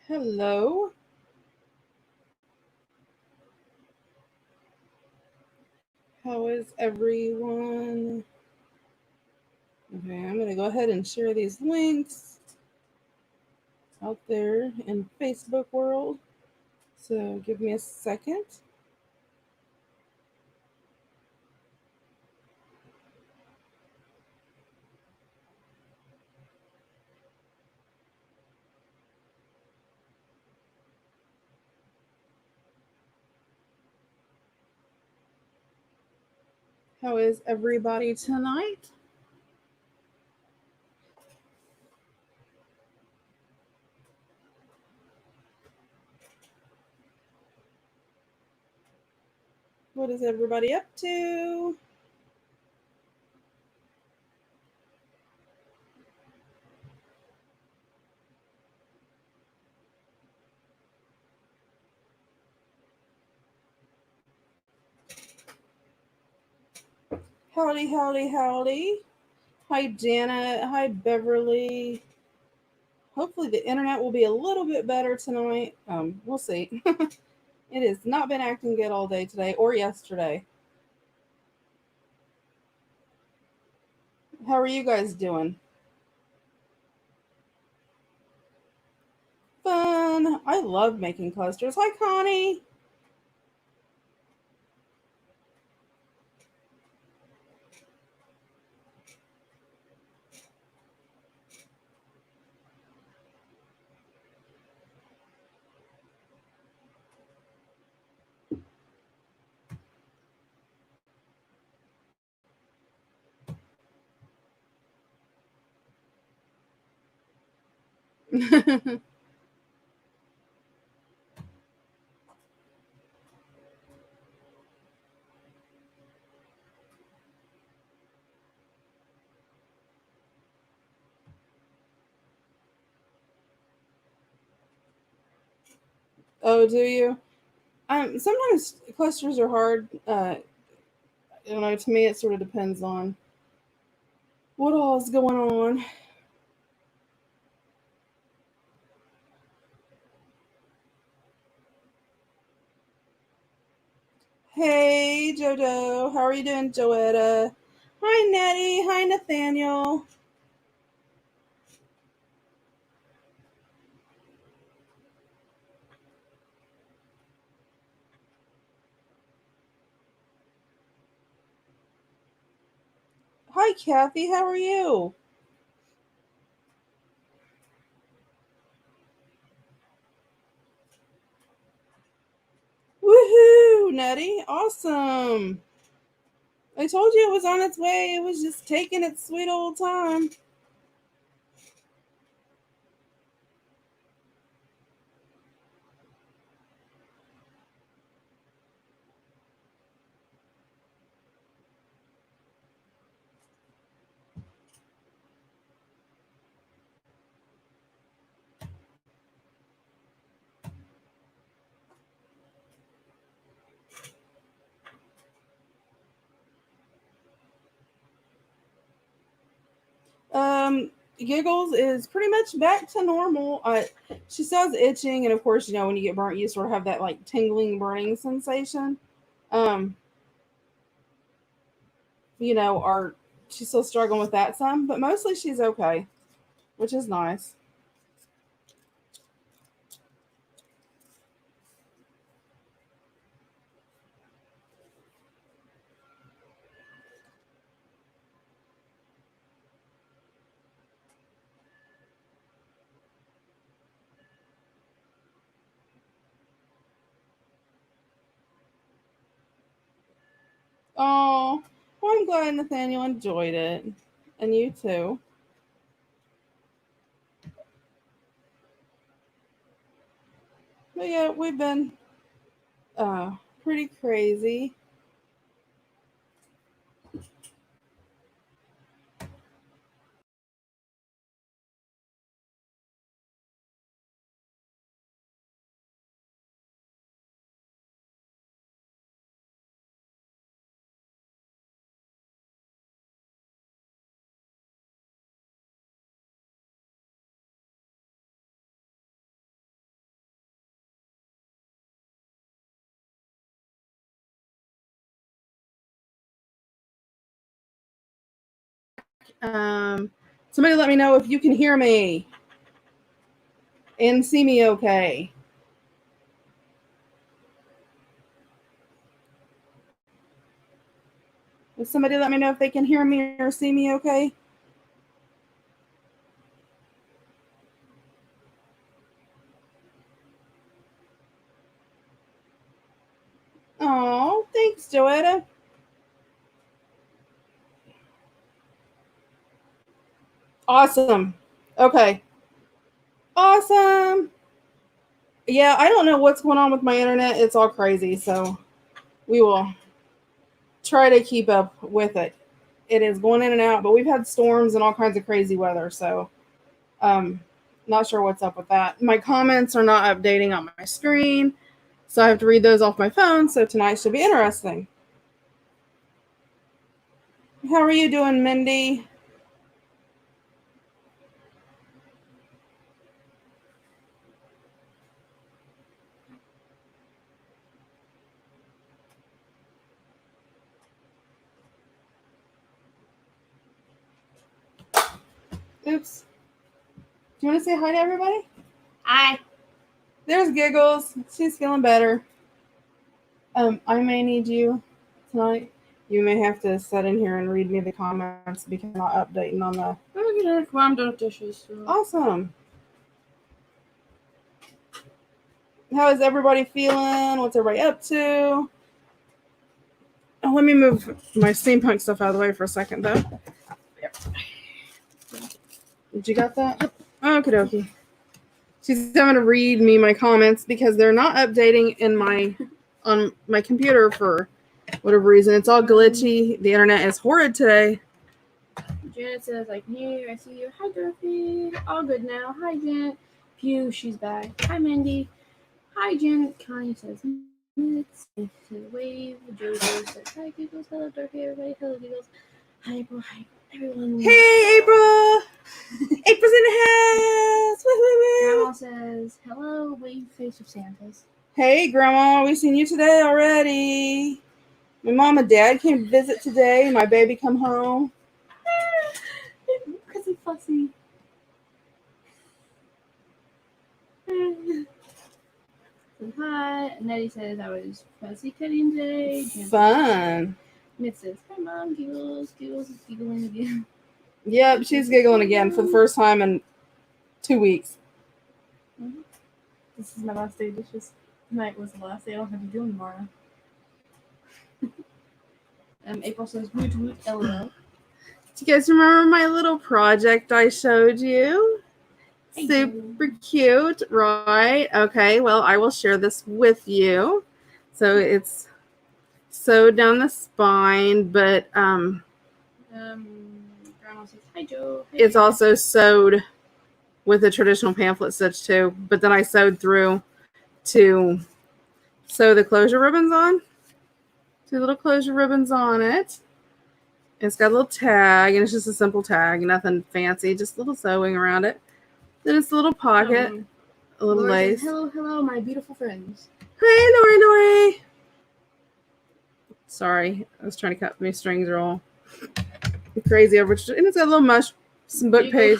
Hello. How is everyone? Okay, I'm going to go ahead and share these links out there in Facebook world. So give me a second. How is everybody tonight? What is everybody up to? Howdy, howdy, howdy. Hi, Janet. Hi, Beverly. Hopefully, the internet will be a little bit better tonight. We'll see. It has not been acting good all day today or yesterday. How are you guys doing? Fun. I love making clusters. Hi, Connie. Oh, do you? Sometimes clusters are hard. To me, it sort of depends on what all is going on. Hey, Jojo. How are you doing, Joetta? Hi, Nettie. Hi, Nathaniel. Hi, Kathy. How are you? Woohoo, Nettie. Awesome. I told you it was on its way. It was just taking its sweet old time. Giggles is pretty much back to normal. She still has itching, and of course, when you get burnt, you sort of have that like tingling, burning sensation. Um, are she's still struggling with that some, but mostly she's okay, which is nice. Oh, well, I'm glad Nathaniel enjoyed it, and you too. But yeah, we've been pretty crazy. Somebody let me know if you can hear me and see me okay. Will somebody let me know if they can hear me or see me okay? Oh, thanks, Joetta. Awesome. Okay. Awesome. Yeah, I don't know what's going on with my internet. It's all crazy, so we will try to keep up with it. It is going in and out, but we've had storms and all kinds of crazy weather, so not sure what's up with that. My comments are not updating on my screen, so I have to read those off my phone, so tonight should be interesting. How are you doing, Mindy? Oops. Do you want to say hi to everybody? Hi. There's Giggles. She's feeling better. I may need you tonight. You may have to sit in here and read me the comments because I'm not updating on the. Well, I'm done with dishes. So. Awesome. How is everybody feeling? What's everybody up to? Oh, let me move my steampunk stuff out of the way for a second, though. Yep. Did you got that? Yep. Okie dokie. She's having to read me my comments because they're not updating in on my computer for whatever reason. It's all glitchy. The internet is horrid today. Janet says, I can hear you. I see you. Hi, Dorothy. All good now. Hi, Janet. Pew, she's back. Hi, Mindy. Hi, Janet. Connie says, minutes. To the wave. Jojo says, hi, Giggles. Hello, Dorothy, everybody. Hello, Giggles. Hi, April. Hi, everyone. Hey, April. April's in the house. Grandma says, hello, wave face of Santa's. Hey, Grandma. We've seen you today already. My mom and dad came to visit today. My baby come home. Because it's fussy. Hi. Nettie says I was fussy cutting today. Fun. Nick says, hi, Mom. Giggles. Giggles is giggling again. Yep, she's giggling again for the first time in 2 weeks. Mm-hmm. This is my last day of dishes. Tonight was the last day. I don't have to do them tomorrow. April says, woot woot, LOL. Do you guys remember my little project I showed you? Super cute, right? Okay, well, I will share this with you. So it's sewed down the spine, but Grandma says, hi, Joe. Hi, it's also sewed with a traditional pamphlet stitch too. But then I sewed through to sew the closure ribbons on. 2 little closure ribbons on it. It's got a little tag, and it's just a simple tag, nothing fancy, just a little sewing around it. Then it's a little pocket, a little Laura lace. Says, hello, hello, my beautiful friends. Hey, Lori. Sorry, I was trying to cut my strings are all crazy over. And it's got a little some book page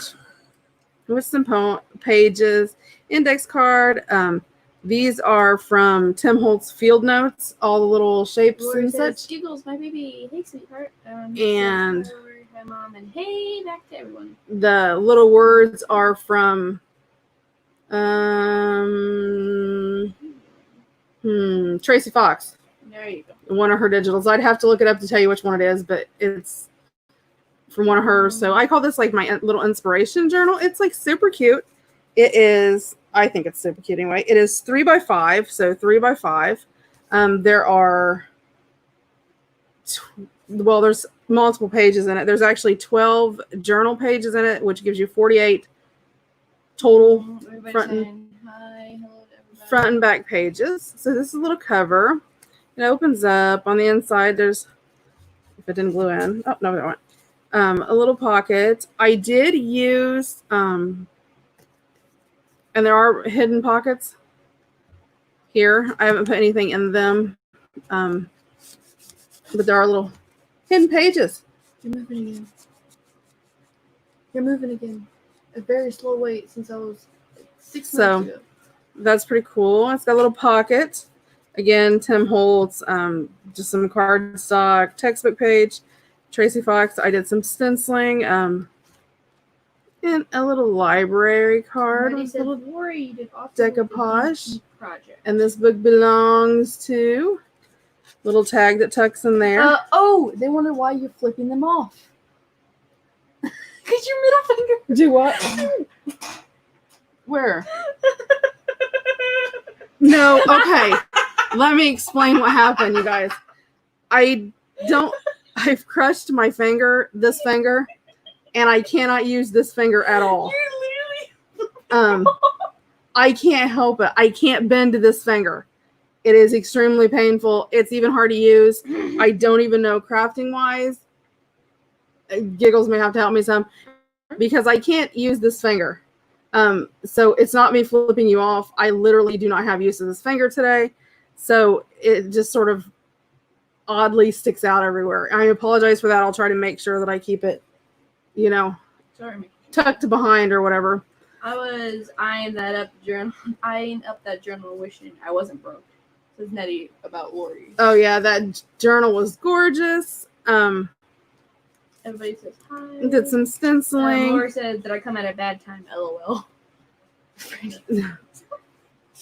with some pages, index card. These are from Tim Holt's field notes, all the little shapes Lori and says, such. Giggles, my baby. Hey, sweetheart. And hi, Mom, and hey, back to everyone. The little words are from Tracy Fox. There you go. One of her digitals. I'd have to look it up to tell you which one it is, but it's from one of hers. So I call this like my little inspiration journal. It's like super cute. It is, I think it's super cute anyway. It is 3x5, so 3x5. There are, there's multiple pages in it. There's actually 12 journal pages in it, which gives you 48 total front and back pages. So this is a little cover. It opens up. On the inside, there's, if it didn't glue in, oh, no, that one. A little pocket. I did use, and there are hidden pockets here. I haven't put anything in them, but there are little hidden pages. You're moving again. A very slow wait since I was 6 So- months ago. That's pretty cool. It's got a little pocket. Again, Tim Holtz, just some cardstock textbook page. Tracy Fox, I did some stenciling, and a little library card Somebody with a said, little Lori, you did awesome with the decoupage. DP project. And this book belongs to little tag that tucks in there. Oh, they wonder why you're flipping them off. Because your middle finger. Do what? Where? No, okay. Let me explain what happened, you guys. I've crushed my finger, this finger, and I cannot use this finger at all. You're literally. I can't help it. I can't bend this finger. It is extremely painful. It's even hard to use. I don't even know crafting wise. Giggles may have to help me some because I can't use this finger. So it's not me flipping you off. I literally do not have use of this finger today. So it just sort of oddly sticks out everywhere. I apologize for that. I'll try to make sure that I keep it, Sorry, tucked behind or whatever. I was eyeing up that journal, wishing I wasn't broke. Says Nettie about Lori. Oh yeah, that journal was gorgeous. Everybody says hi. Did some stenciling. Lori said that I come at a bad time. LOL.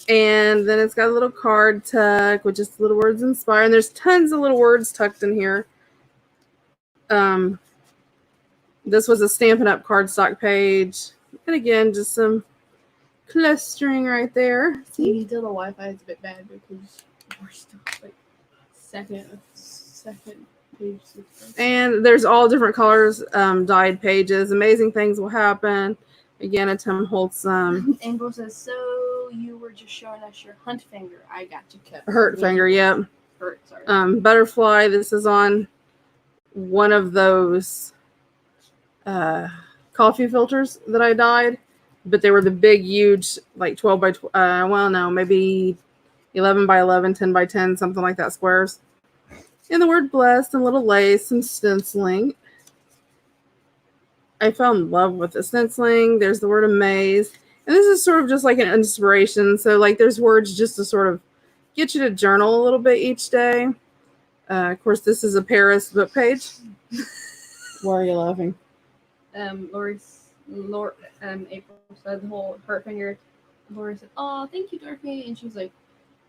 And then it's got a little card tuck with just little words inspire. And there's tons of little words tucked in here. This was a Stampin' Up! Cardstock page. And again, just some clustering right there. See, still the Wi-Fi is a bit bad because we're still like second page. And there's all different colors, dyed pages. Amazing things will happen. Again, a Tim Holtz Angel says, so you were just showing us your hunt finger. I got to cut. hurt finger, yep. Hurt, sorry. Butterfly. This is on one of those coffee filters that I dyed, but they were the big, huge, like 12 by 12. Well, no, maybe 11 by 11, 10 by 10, something like that squares. And the word blessed and little lace and stenciling. I fell in love with the stenciling. There's the word amaze. And this is sort of just like an inspiration. So like there's words just to sort of get you to journal a little bit each day. Of course, this is a Paris book page. Why are you laughing? April said the whole hurt finger. Lori said, oh, thank you, Dorothy. And she's like,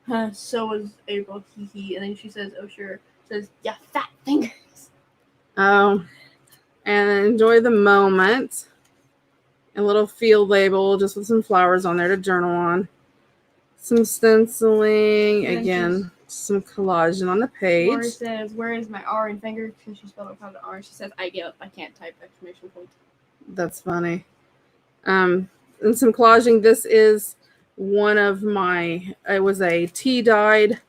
huh, so was April, hee hee. And then she says, oh, sure. Says, yeah, fat fingers. Oh, and enjoy the moment. A little field label just with some flowers on there to journal on. Some stenciling. And again, some collaging on the page. Lori says, where is my R in finger? Because she spelled it without an R. She says, I give up. I can't type exclamation point. That's funny. And some collaging. This is one of my, it was a tea dyed,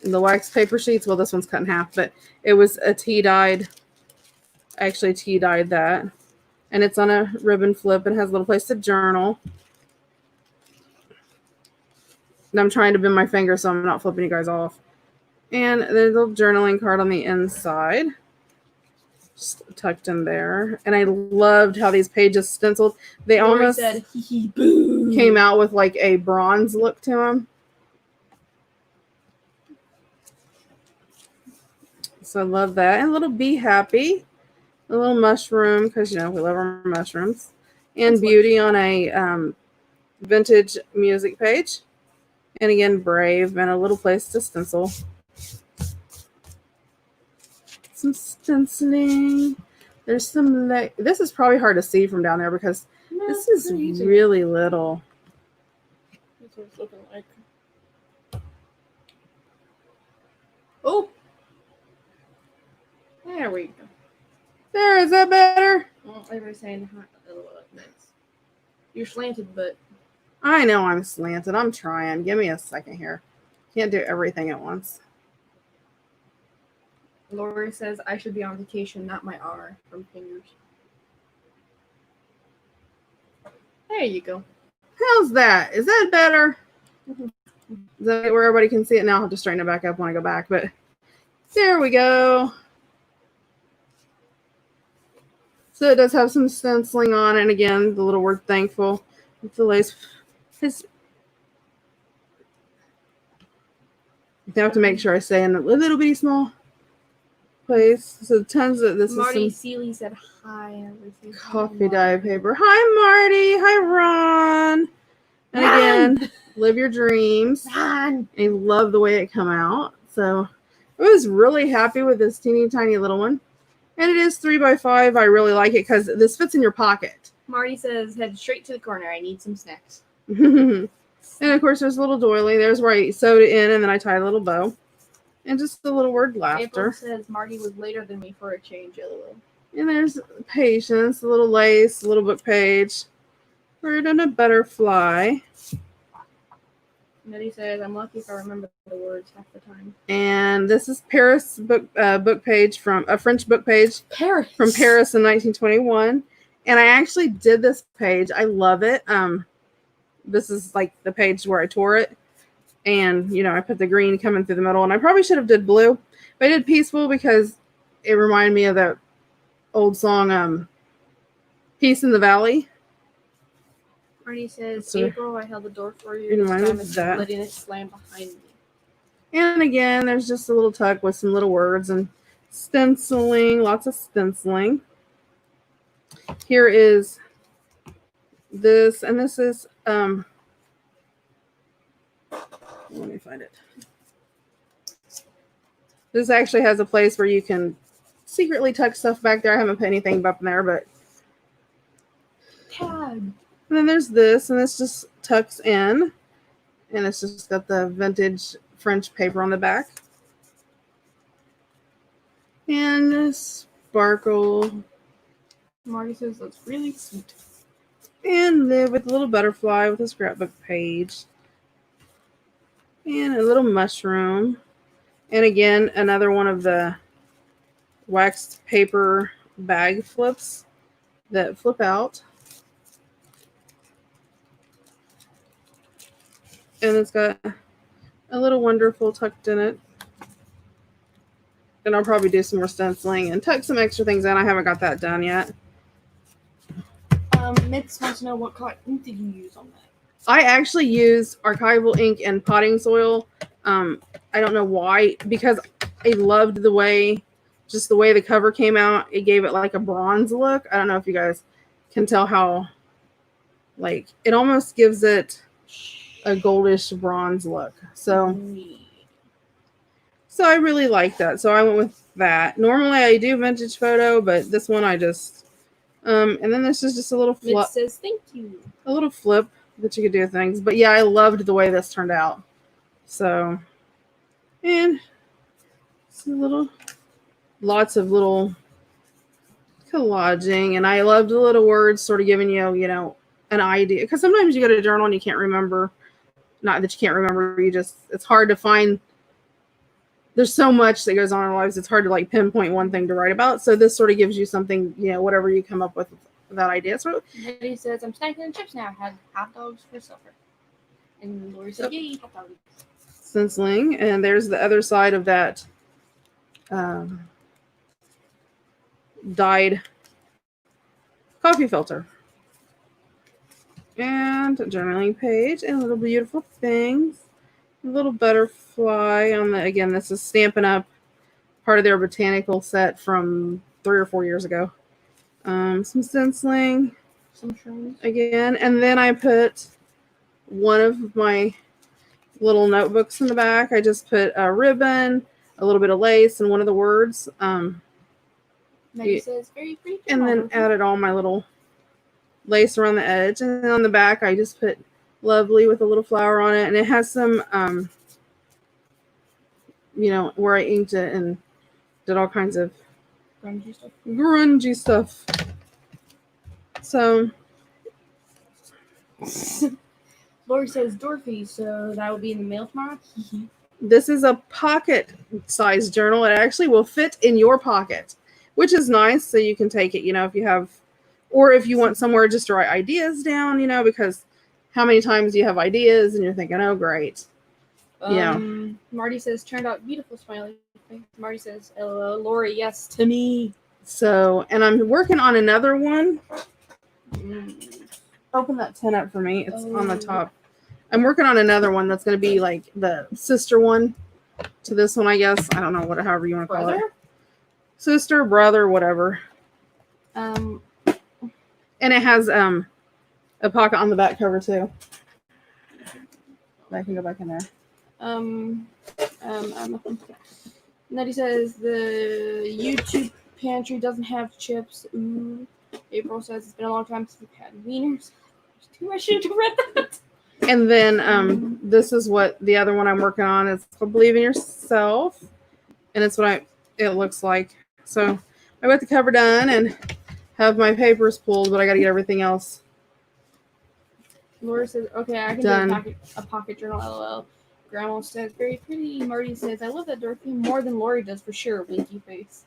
the wax paper sheets. Well, this one's cut in half, but it was a tea dyed, actually tea dyed that. And it's on a ribbon flip. It has a little place to journal. And I'm trying to bend my finger so I'm not flipping you guys off. And there's a little journaling card on the inside. Just tucked in there. And I loved how these pages stenciled. They Lori almost said, hee hee, boo. came out with like a bronze look to them. So I love that. And a little Be Happy. A little mushroom, because, we love our mushrooms. And That's Beauty on a vintage music page. And again, Brave and a little place to stencil. Some stenciling. There's some, this is probably hard to see from down there because this is really little. That's what it's looking like. Oh! There we go. There, is that better? Well, everybody's saying you're slanted, but I know I'm slanted. I'm trying. Give me a second here. Can't do everything at once. Lori says I should be on vacation, not my R from fingers. There you go. How's that? Is that better? Is that where everybody can see it now? I'll have to straighten it back up when I go back, but there we go. So it does have some stenciling on it. And again, the little word thankful with the lace. I have to make sure I say in a little bitty small place. So tons of this Marty is some Seeley said hi. coffee dye paper. Hi Marty. Hi Ron. And again, live your dreams. Ron. I love the way it come out. So I was really happy with this teeny tiny little one. And it is 3x5. I really like it because this fits in your pocket. Marty says, head straight to the corner. I need some snacks. And of course, there's a little doily. There's where I sewed it in and then I tied a little bow. And just the little word laughter. April says, Marty was later than me for a change, LOL. And there's patience, a little lace, a little book page. Bird and a butterfly. Nettie says, I'm lucky if I remember the words half the time. And this is Paris book page from a French book page Paris from Paris in 1921. And I actually did this page. I love it. This is like the page where I tore it. And, you know, I put the green coming through the middle. And I probably should have did blue. But I did peaceful because it reminded me of that old song, Peace in the Valley. Marty says, So, April, I held the door for you. in This mind time of it's that. letting it slam behind me. And again, there's just a little tuck with some little words and stenciling, lots of stenciling. Here is this, and this is, let me find it. This actually has a place where you can secretly tuck stuff back there. I haven't put anything up in there, but. Tag. And then there's this, and this just tucks in. And it's just got the vintage French paper on the back. And a sparkle. Marty says, that's really sweet. And live with a little butterfly with a scrapbook page. And a little mushroom. And again, another one of the waxed paper bag flips that flip out. And it's got a little wonderful tucked in it. And I'll probably do some more stenciling and tuck some extra things in. I haven't got that done yet. Mitz wants to know what kind ink did you use on that? I actually used archival ink and potting soil. I don't know why, because I loved the way the cover came out. It gave it like a bronze look. I don't know if you guys can tell how, like, it almost gives it a goldish bronze look. So I really like that. So I went with that. Normally I do vintage photo, but this one I just, and then this is just a little flip. Mitz says, thank you. A little flip that you could do things. But yeah, I loved the way this turned out. So, and it's lots of little collaging. And I loved the little words sort of giving you, you know, an idea. Because sometimes you go to a journal and you can't remember. Not that you can't remember, it's hard to find. There's so much that goes on in our lives. It's hard to like pinpoint one thing to write about. So this sort of gives you something, you know, whatever you come up with that idea. So Nettie says, I'm snacking chips now. I had hot dogs for supper. And Lori said, yay, hot dogs. stenciling. And there's the other side of that dyed coffee filter. And a journaling page and little beautiful things. A little butterfly on the, again, this is Stampin' Up, part of their botanical set from 3 or 4 years ago. Some stenciling. Some shrooms. Again. And then I put one of my little notebooks in the back. I just put a ribbon, a little bit of lace, and one of the words. Maggie says, very pretty. And then added all my little lace around the edge. And then on the back, I just put lovely with a little flower on it. And it has some, you know, where I inked it and did all kinds of grungy stuff. So. Lori says, Dorothy, so that will be in the mail tomorrow? This is a pocket-sized journal. It actually will fit in your pocket, which is nice. So you can take it, you know, if you have, or if you want somewhere just to write ideas down, you know, because how many times do you have ideas and you're thinking, oh, great. Yeah. Marty says, turned out beautiful, smiley face. Marty says, LOL. Lori, yes, to me. So, and I'm working on another one. Open that tin up for me. It's on the top. I'm working on another one that's going to be like the sister one to this one, I guess. I don't know, however you want to call it. Sister, brother, whatever. And it has a pocket on the back cover too. I can go back in there. Nettie says the YouTube pantry doesn't have chips. Ooh. April says it's been a long time since we've had wieners. I should have read that. And then this is what the other one I'm working on. It's called Believe in Yourself. And it's what it looks like. So I got the cover done and have my papers pulled, but I got to get everything else Laura says, okay, I can done. do a pocket journal, LOL. Grandma says, very pretty. Marty says, I love that Dorothy more than Lori does for sure. Winky face.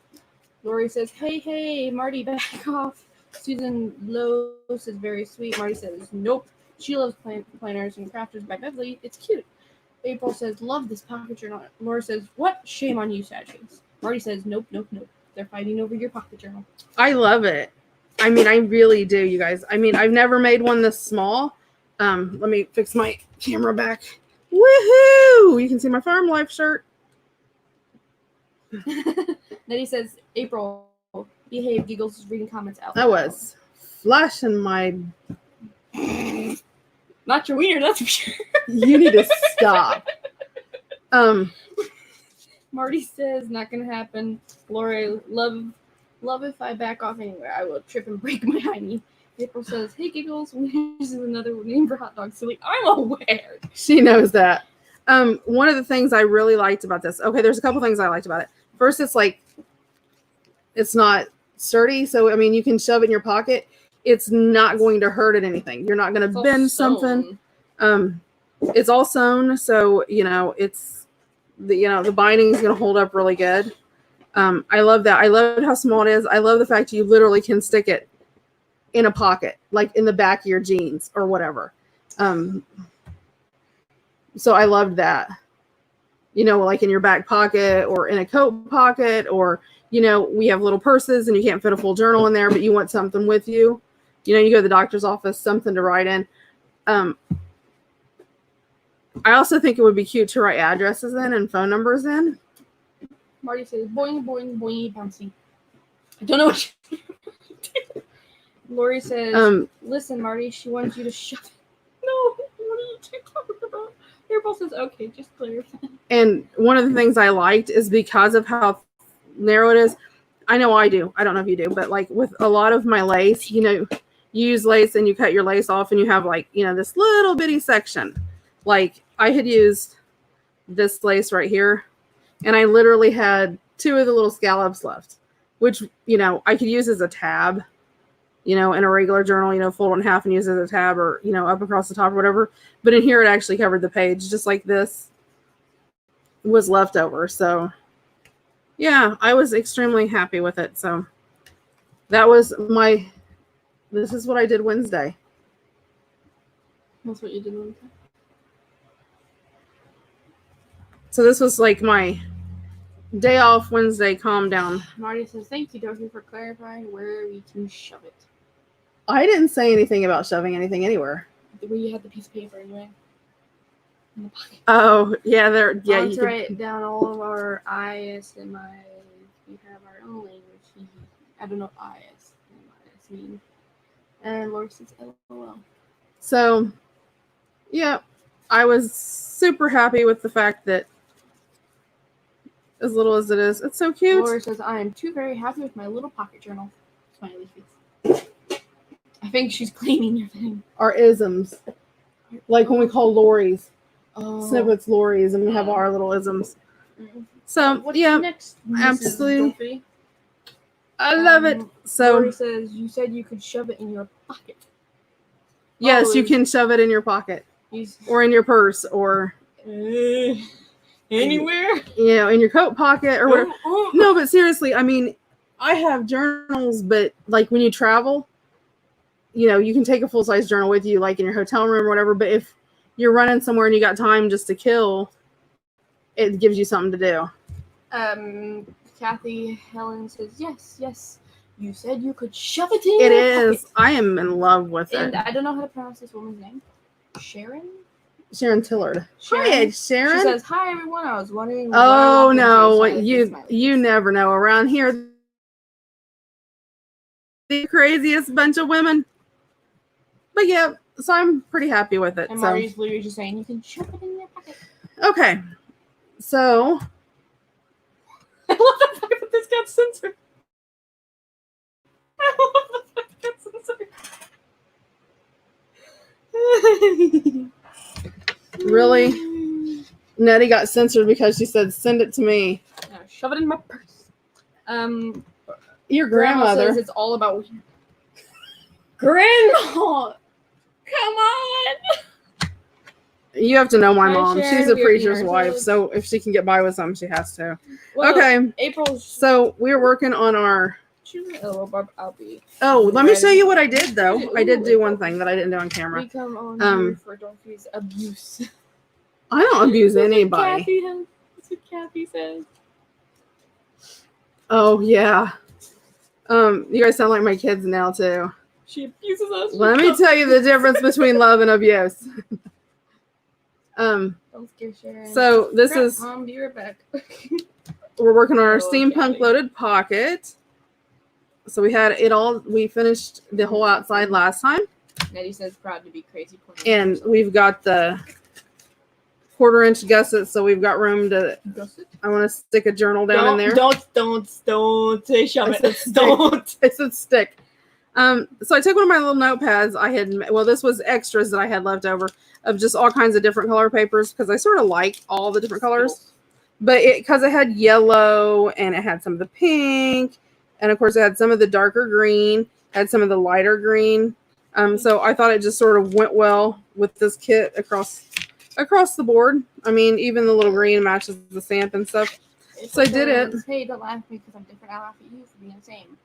Lori says, hey, Marty, back off. Susan Lowe says, very sweet. Marty says, nope. She loves planners and crafters by Beverly. It's cute. April says, love this pocket journal. Laura says, what? Shame on you, sad face. Marty says, nope. They're fighting over your pocket journal. I love it. I mean, I really do, you guys. I mean, I've never made one this small. Let me fix my camera back. Woohoo! You can see my farm life shirt. Nettie says, April, behave. Giggles is reading comments out. I was flashing my... Not your wiener, that's for sure. You need to stop. Marty says, not gonna happen. Lori, love if I back off anywhere. I will trip and break my hiney. April says, hey, Giggles, wieners is another name for hot dog. Silly. I'm aware. She knows that. One of the things I really liked about this, okay, there's a couple things I liked about it. First, it's like, it's not sturdy. So, I mean, you can shove it in your pocket. It's not going to hurt at anything. You're not going to bend something. It's all sewn. So, it's the binding is going to hold up really good. I love that. I love how small it is. I love the fact you literally can stick it in a pocket, like in the back of your jeans or whatever. So I loved that, like in your back pocket or in a coat pocket, or, we have little purses and you can't fit a full journal in there, but you want something with you. You go to the doctor's office, something to write in. I also think it would be cute to write addresses in and phone numbers in. Marty says, boing, boing, boing, bouncy. I don't know what you Lori says, listen, Marty, she wants you to shut it. No, what are you talking about? April says, okay, just clarify. And one of the things I liked is because of how narrow it is. I know I do. I don't know if you do, but like with a lot of my lace, you use lace and you cut your lace off and you have like, this little bitty section. Like I had used this lace right here and I literally had 2 of the little scallops left, which, I could use as a tab, in a regular journal, fold it in half and use it as a tab or, up across the top or whatever. But in here, it actually covered the page, just like this was left over. So yeah, I was extremely happy with it. So that was this is what I did Wednesday. That's what you did Wednesday? So this was like my day off Wednesday, calm down. Marty says, thank you, Dorothy, for clarifying where we can shove it. I didn't say anything about shoving anything anywhere. Where you had the piece of paper anyway. In the pocket. Oh, yeah, yeah. Let's write down all of our IS and my. We have our own language. I don't know IS and IS mean. And Lori says LOL. So, yeah, I was super happy with the fact that, as little as it is, it's so cute. Lori says, I am too very happy with my little pocket journal. Smiley face. I think she's cleaning your thing. Our isms. Like when we call Lori's. Oh. Snippets Lori's, and we have our little isms. So, what's yeah, next, absolutely. I love it. So, Lori says, you said you could shove it in your pocket. Yes, you can shove it in your pocket. Or in your purse, or anywhere. In your coat pocket, or whatever. No, but seriously, I mean, I have journals, but like when you travel, you can take a full-size journal with you, like in your hotel room or whatever, but if you're running somewhere and you got time just to kill, it gives you something to do. Kathy Helen says, yes. You said you could shove it in It your is. I am in love with pocket. And it. I don't know how to pronounce this woman's name. Sharon? Sharon Tillard. Sharon? Hi, Sharon. She says, "Hi everyone. I was wondering." Oh no, you never know. Around here, the craziest bunch of women. But yeah, so I'm pretty happy with it. And So Marty's literally just saying, "You can shove it in your pocket." okay, so I love the fact that this got censored. I love the fact that got censored. really, Nettie got censored because she said, "Send it to me." Yeah, shove it in my purse. Your Grandma grandmother. says it's all about Grandma. Come on. You have to know my Hi, mom. Sharon. She's a We are preacher's eating wife, ourselves. so if she can get by with something, she has to. Well, Okay, April's. so we're working on our. I'll be. Oh, let me show ready. you what I did though. Ooh, I did do one April. thing that I didn't do on camera. We come on Um, here for Dorothy's abuse. I don't abuse That's what anybody. That's what Kathy says. Oh yeah. You guys sound like my kids now too. She abuses us. Let me tell you the difference between love and abuse. Don't scare Sharon. So this is Mom, be right back. we're working on our Oh, steampunk Kathy. loaded pocket. So we had it all. We finished the whole outside last time, Nettie says proud to be crazy. and we've got the 1/4-inch gusset, so we've got room to. I want to stick a journal down in there. Don't say shove I it. said stick. Don't. I said stick. So I took one of my little notepads. This was extras that I had left over of just all kinds of different color papers because I sort of like all the different colors. But because it had yellow and it had some of the pink, and of course it had some of the darker green, had some of the lighter green. So I thought it just sort of went well with this kit across the board. I mean, even the little green matches the stamp and stuff. So I did it. Hey, don't laugh at me because I'm different. I laugh at you for being the same.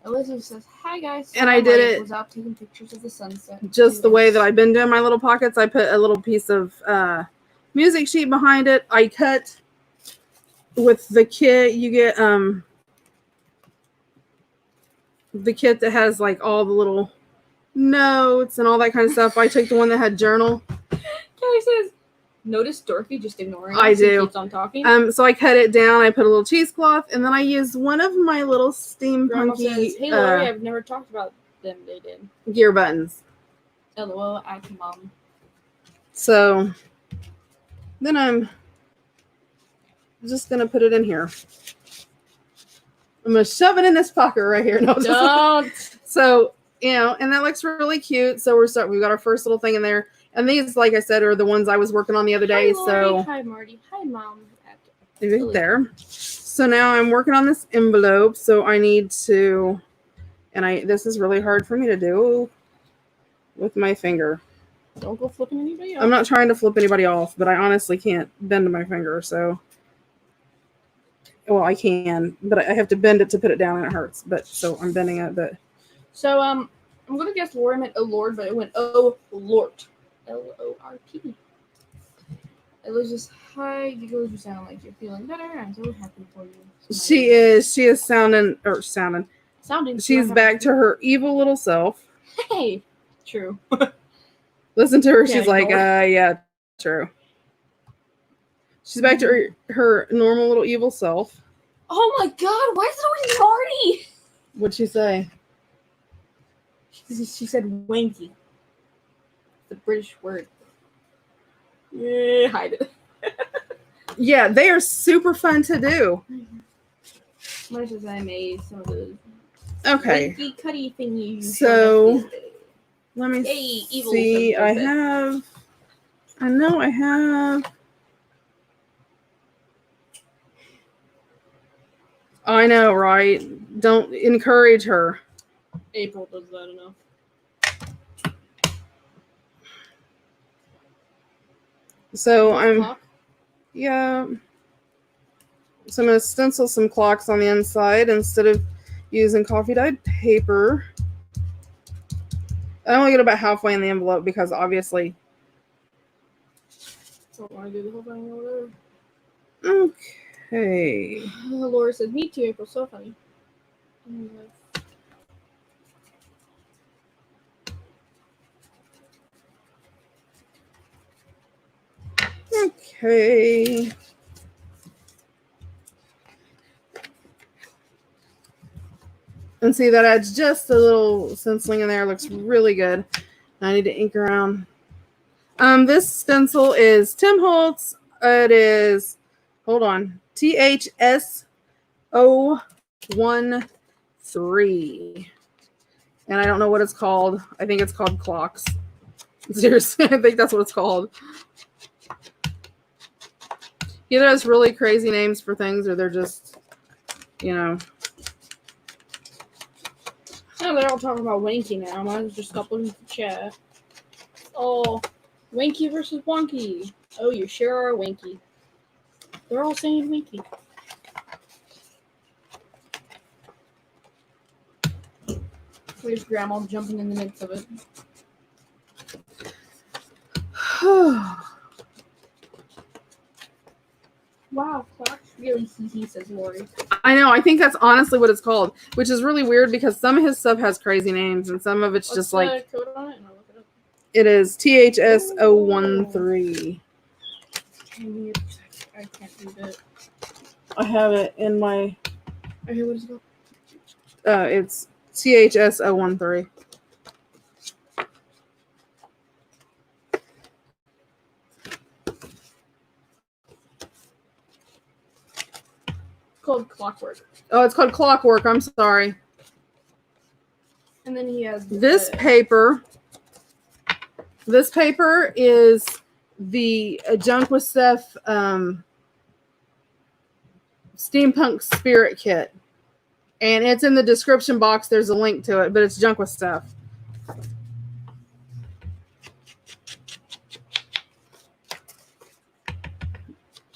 Elizabeth says, "Hi guys." And I did it. Was out taking pictures of the sunset. Just the way that I've been doing my little pockets. I put a little piece of music sheet behind it. I cut with the kit. You get the kit that has like all the little notes and all that kind of stuff. I took the one that had journal. Kelly says, "Notice Dorothy just ignoring I us do. and keeps on talking." So I cut it down. I put a little cheesecloth, and then I used one of my little Grandma steampunky says, "Hey Lori, I've never talked about them. They did." gear buttons. LOL, at Mom. So then I'm just gonna put it in here. I'm gonna shove it in this pocket right here. No, Don't. So and that looks really cute. So we've got our first little thing in there, and these, like I said, are the ones I was working on the other day. Hi, Lori. So Hi Marty. Hi Mom. right there. So now I'm working on this envelope. So I need to, and this is really hard for me to do with my finger. Don't go flipping anybody off. I'm not trying to flip anybody off, but I honestly can't bend my finger. So, well, I can, but I have to bend it to put it down, and it hurts. But so I'm bending it. But so I'm gonna guess Lori meant "oh Lord," but it went "oh Lord," LORT. It was just, "Hi, Giggles. You sound like you're feeling better. I'm so happy for you." she is sounding. Sounding. She's back to her evil little self. Hey, true. Listen to her. Yeah, She's like, yeah, true. She's back to her normal little evil self. Oh my God! Why is it always Marty? What'd she say? She said "wanky." The British word. Yeah, hide it. Yeah, they are super fun to do. Much as I made some of those. Okay. Wanky cutty thingy. So let me evil see. I know I have. I know, right? Don't encourage her. April does that enough. So Clock? yeah. So I'm going to stencil some clocks on the inside instead of using coffee dyed paper. I only get about halfway in the envelope because obviously. Don't want to do the whole thing or whatever. Okay. Laura says, "Me too, April. So funny." Okay. And see, that adds just a little stenciling in there. Looks really good. I need to ink around. This stencil is Tim Holtz. It is, hold on, THSO13. And I don't know what it's called. I think it's called Clocks. Seriously, I think that's what it's called. Either has really crazy names for things or they're just, you know. Oh, they're all talking about Winky now. I might as well just stop looking at the chat. Oh, Winky versus Wonky. Oh, you sure are Winky. They're all saying Winky. Where's Grandma jumping in the midst of it? Wow, Clock's really hee says Lori. I know. I think that's honestly what it's called, which is really weird because some of his stuff has crazy names and some of it's What's just the like. code on it? And I'll look it up. It is THSO13. I can't read it. I have it in my. Okay, what is it called? It's THSO13. It's called Clockwork. Oh, it's called Clockwork. I'm sorry. And then he has This paper. This paper is the Junk with Steph Steampunk Spirit Kit. And it's in the description box. There's a link to it, but it's Junk with Steph.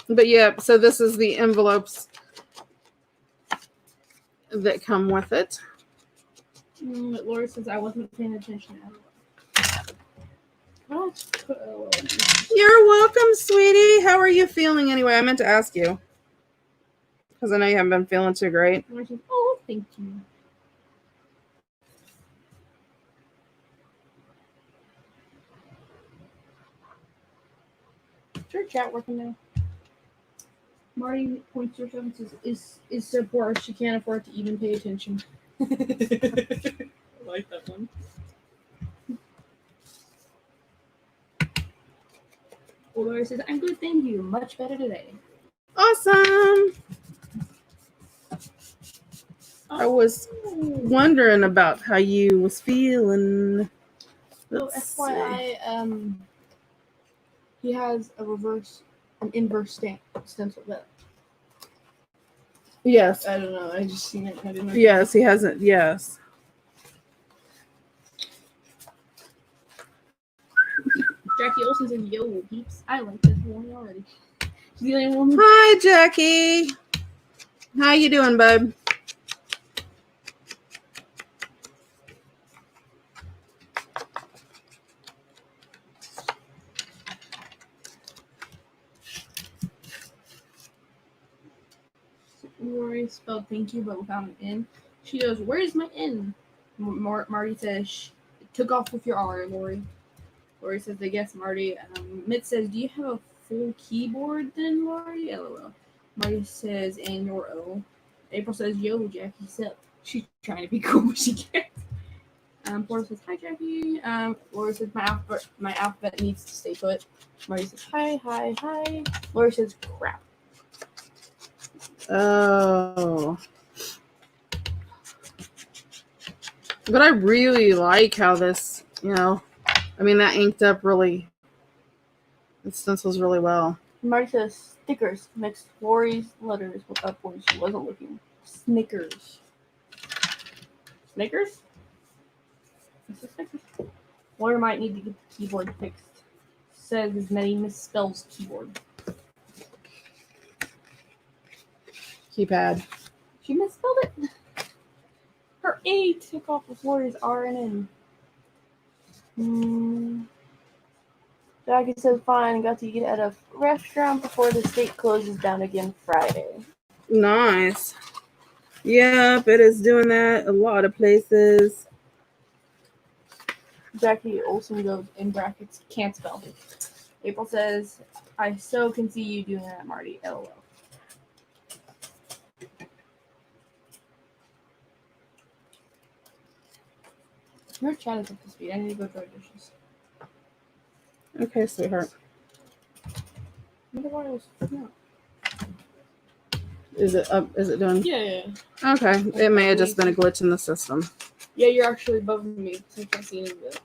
But yeah, so this is the envelopes that come with it. Laura says I wasn't paying attention. You're welcome, sweetie. How are you feeling anyway? I meant to ask you. Because I know you haven't been feeling too great. Oh, thank you. Is your chat working now? Marty points to herself and says, is so poor she can't afford to even pay attention. I like that one. Laura says, I'm good, thank you. Much better today. Awesome. I was wondering about how you was feeling. So FYI, he has an inverse stencil that. Yes. I don't know. I just seen it. I didn't know. Yes, he hasn't. Yes. Jackie Olsen said, yo, peeps. I like this one already. She's the only one. Hi, Jackie. How you doing, bud? Lori spelled thank you, but without an N. She goes, where's my N? Marty says, took off with your R, Lori. Lori says, I guess, Marty. Mitt says, do you have a full keyboard then, Lori? LOL. Marty says, and your O. April says, yo, Jackie, sup? She's trying to be cool, but she can't. Laura says, hi, Jackie. Laura says, my alphabet needs to stay put. Marty says, hi. Laura says, crap. Oh. But I really like how this, I mean, that inked up really, it stencils really well. Marty says, stickers mixed Lori's letters with up when she wasn't looking. Snickers. Snickers? Snickers? Lori might need to get the keyboard fixed. Says many misspells keyboard. Keypad. She misspelled it. Her A took off with Lori's R and N. Jackie says, fine, got to eat at a restaurant before the state closes down again Friday. Nice. Yep, it is doing that a lot of places. Jackie Olsen goes, in brackets, can't spell. April says, I so can see you doing that, Marty. LOL. Your chat is up to speed. I need to go throw dishes. Okay, sweetheart. No. Is it up? Is it done? Yeah. Okay. It may have just been a glitch in the system. Yeah, you're actually above me. So I can't see any of it.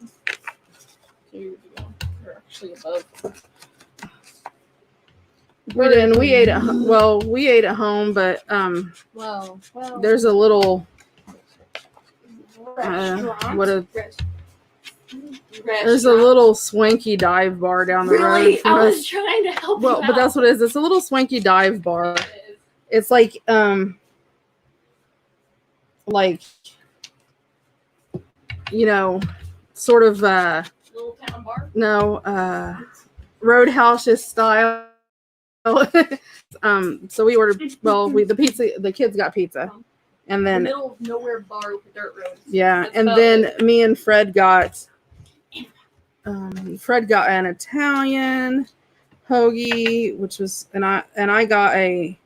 So you're actually above. We didn't. We ate at we ate at home, but Well. there's a little Restaurant. There's a little swanky dive bar down the road. Really? I was trying to help you out. But that's what it is. It's a little swanky dive bar. It's like sort of Little town bar? No, Roadhouse style. So we ordered the kids got pizza. And then the middle of nowhere bar with a dirt road. Yeah, and then me and Fred got an Italian hoagie, which was and I got a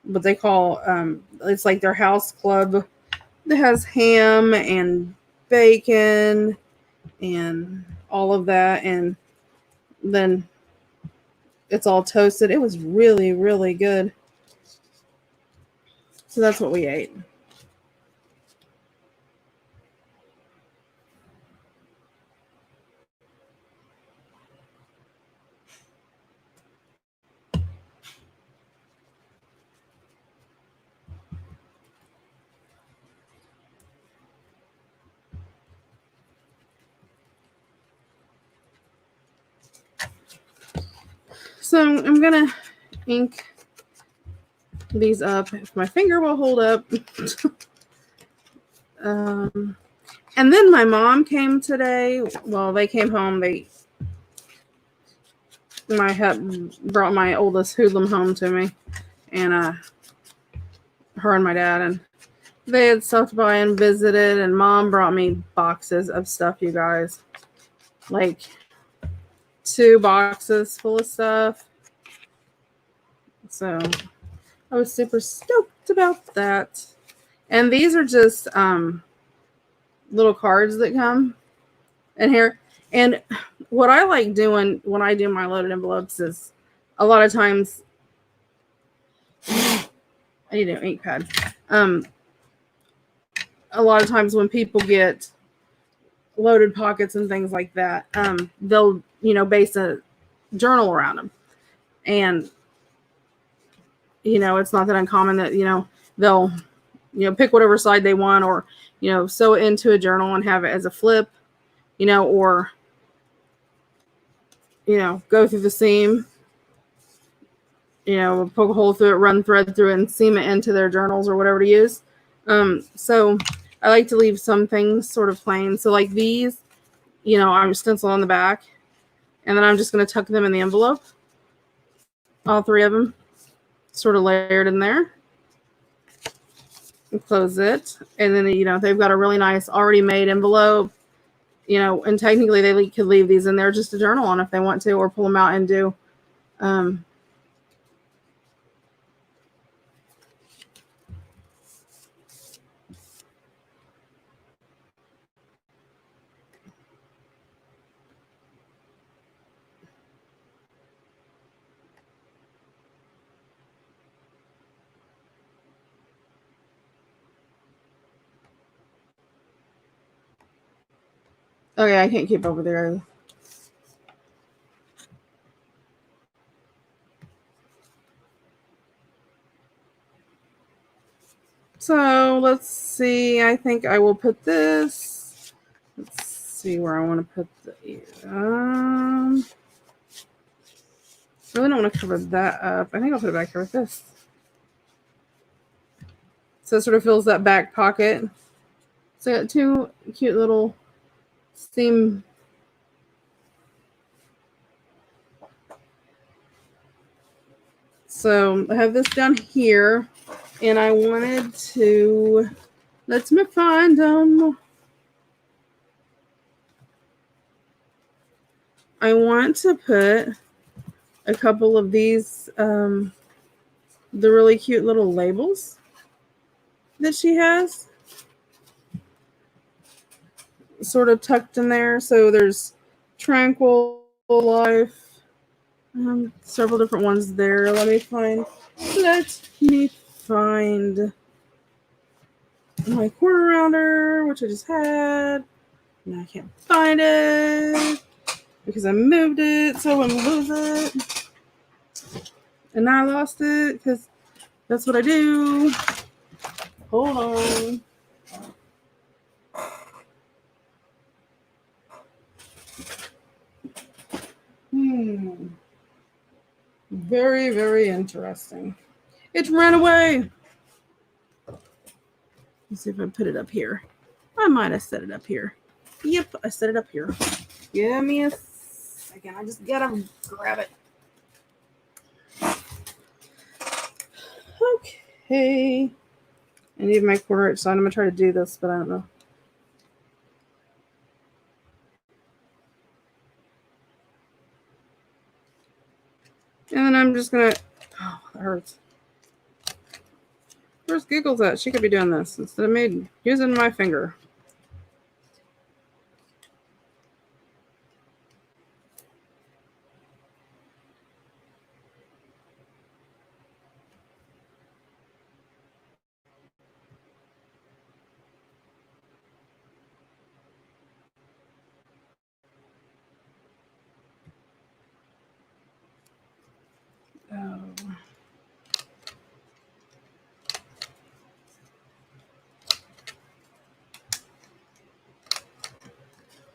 what they call it's like their house club that has ham and bacon and all of that, and then it's all toasted. It was really, really good. So that's what we ate. So I'm gonna ink these up if my finger will hold up. And then my mom came today. Well, they came home. Brought my oldest hoodlum home to me, and her and my dad, and they had stopped by and visited. And Mom brought me boxes of stuff, you guys, like 2 boxes full of stuff. So I was super stoked about that. And these are just little cards that come in here. And what I like doing when I do my loaded envelopes is a lot of times I need an ink pad. A lot of times when people get loaded pockets and things like that, they'll base a journal around them. And it's not that uncommon that they'll pick whatever side they want, or sew it into a journal and have it as a flip, or go through the seam, poke a hole through it, run thread through it, and seam it into their journals or whatever to use. So I like to leave some things sort of plain. So like these, I'm stencil on the back, and then I'm just going to tuck them in the envelope. All 3 of them sort of layered in there. And close it. And then, they've got a really nice already made envelope, and technically they could leave these in there just to journal on if they want to, or pull them out and do. Okay, I can't keep over there. So let's see. I think I will put this. Let's see where I want to put the. I really don't want to cover that up. I think I'll put it back here with this. So it sort of fills that back pocket. So I got 2 cute little seam. So I have this down here, and I wanted to, let me find them. I want to put a couple of these, the really cute little labels that she has sort of tucked in there. So there's Tranquil Life, several different ones there. Let me find my corner rounder, which I just had. Now I can't find it because I moved it, so I wouldn't lose it. And I lost it because that's what I do. Hold on. Very, very interesting. It ran away. Let's see if I put it up here. I might have set it up here. Yep, I set it up here. Give me a second. I just gotta grab it. Okay. I need my quarter inch, so I'm gonna try to do this, but I don't know. And then I'm just gonna. Oh, that hurts. Where's Giggles at? She could be doing this instead of me using my finger. Oh.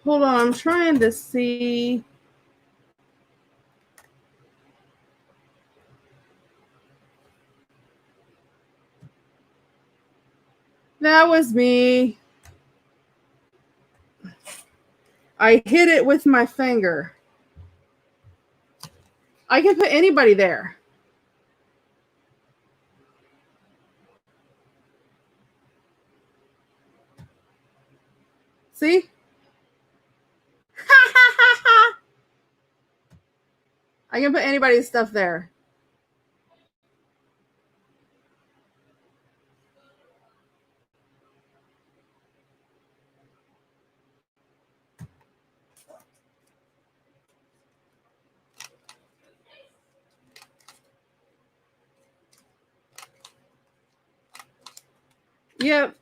Hold on, I'm trying to see. That was me. I hit it with my finger. I can put anybody there. See? I can put anybody's stuff there. Yep.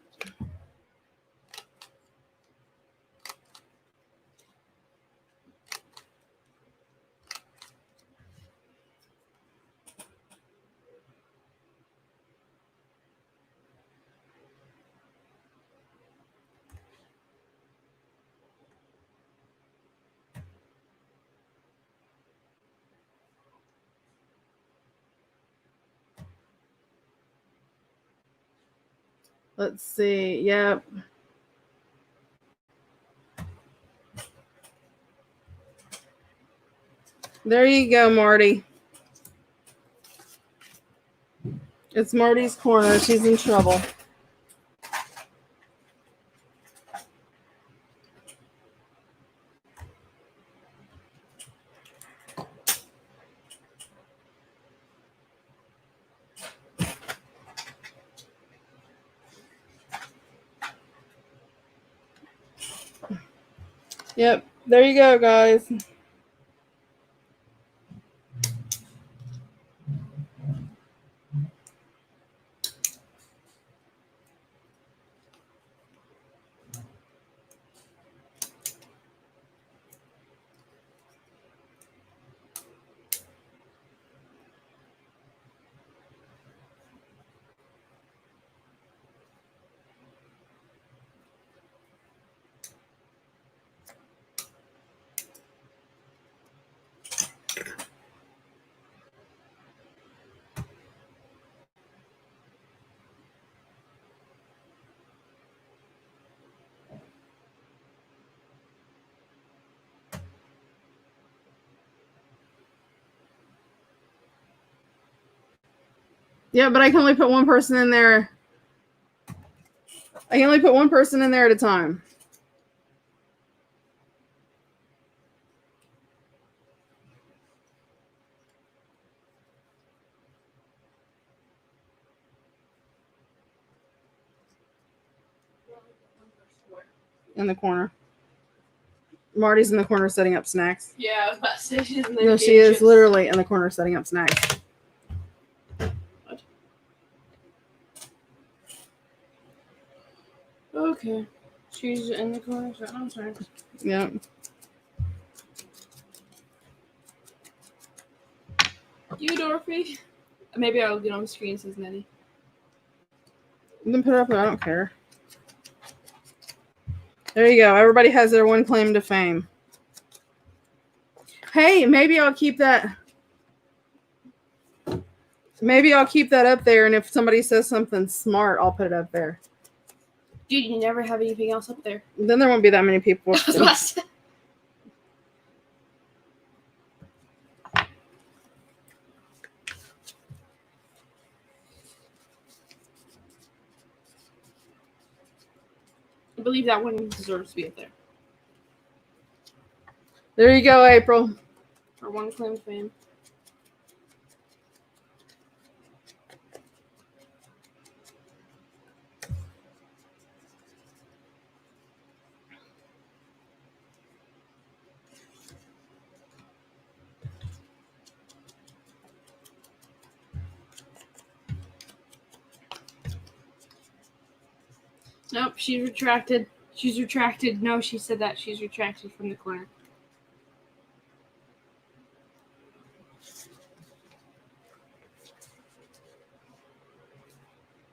Let's see. Yep. There you go, Marty. It's Marty's corner. She's in trouble. Yep. There you go, guys. Yeah, but I can only put one person in there. I can only put one person in there at a time. in the corner. Marty's in the corner setting up snacks. Yeah, I was about to say she's in there. No, she is literally in the corner setting up snacks. What? Okay. She's in the corner setting up snacks. Yep. You, Dorothy. Maybe I'll get on the screen, says Nettie. Then put it up there. I don't care. There you go. Everybody has their one claim to fame. Hey, maybe I'll keep that. Maybe I'll keep that up there, and if somebody says something smart, I'll put it up there. Dude, you never have anything else up there. Then there won't be that many people. I believe that one deserves to be up there. There you go, April. Our one claim to fame. Nope, she's retracted. She's retracted. No, she said that. She's retracted from the corner.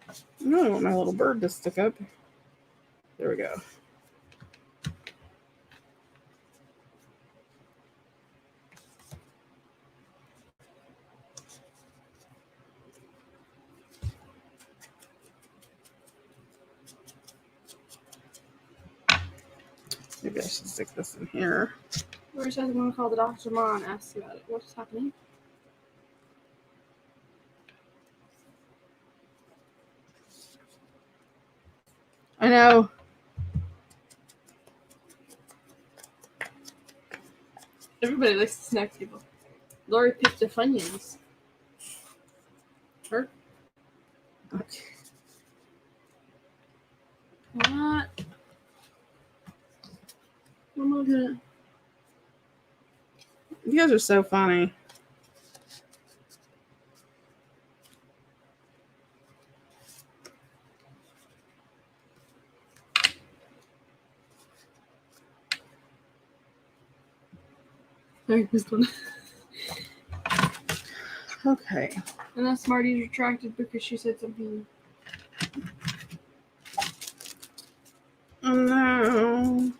I really want my little bird to stick up. There we go. Maybe I should stick this in here. Where's the one called the Dr. Ma and asks about it? What's happening? I know. Everybody likes the snack table. Lori picked the Funyuns. Her? Okay. What? What am I looking at? You guys are so funny. Sorry, this one. Okay. And then Smarty's retracted because she said something. Oh no.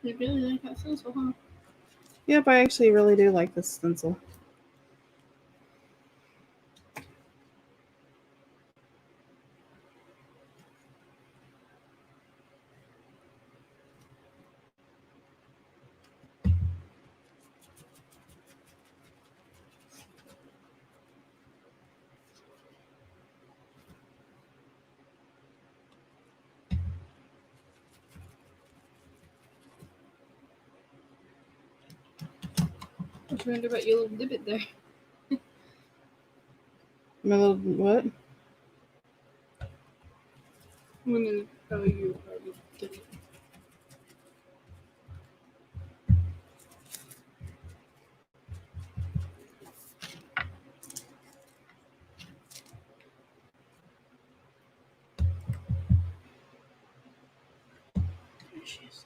You really like that stencil, huh? Yep, I actually really do like this stencil. What you wonder about your little divot there? My little what? I'm gonna tell you about your divot. There she is.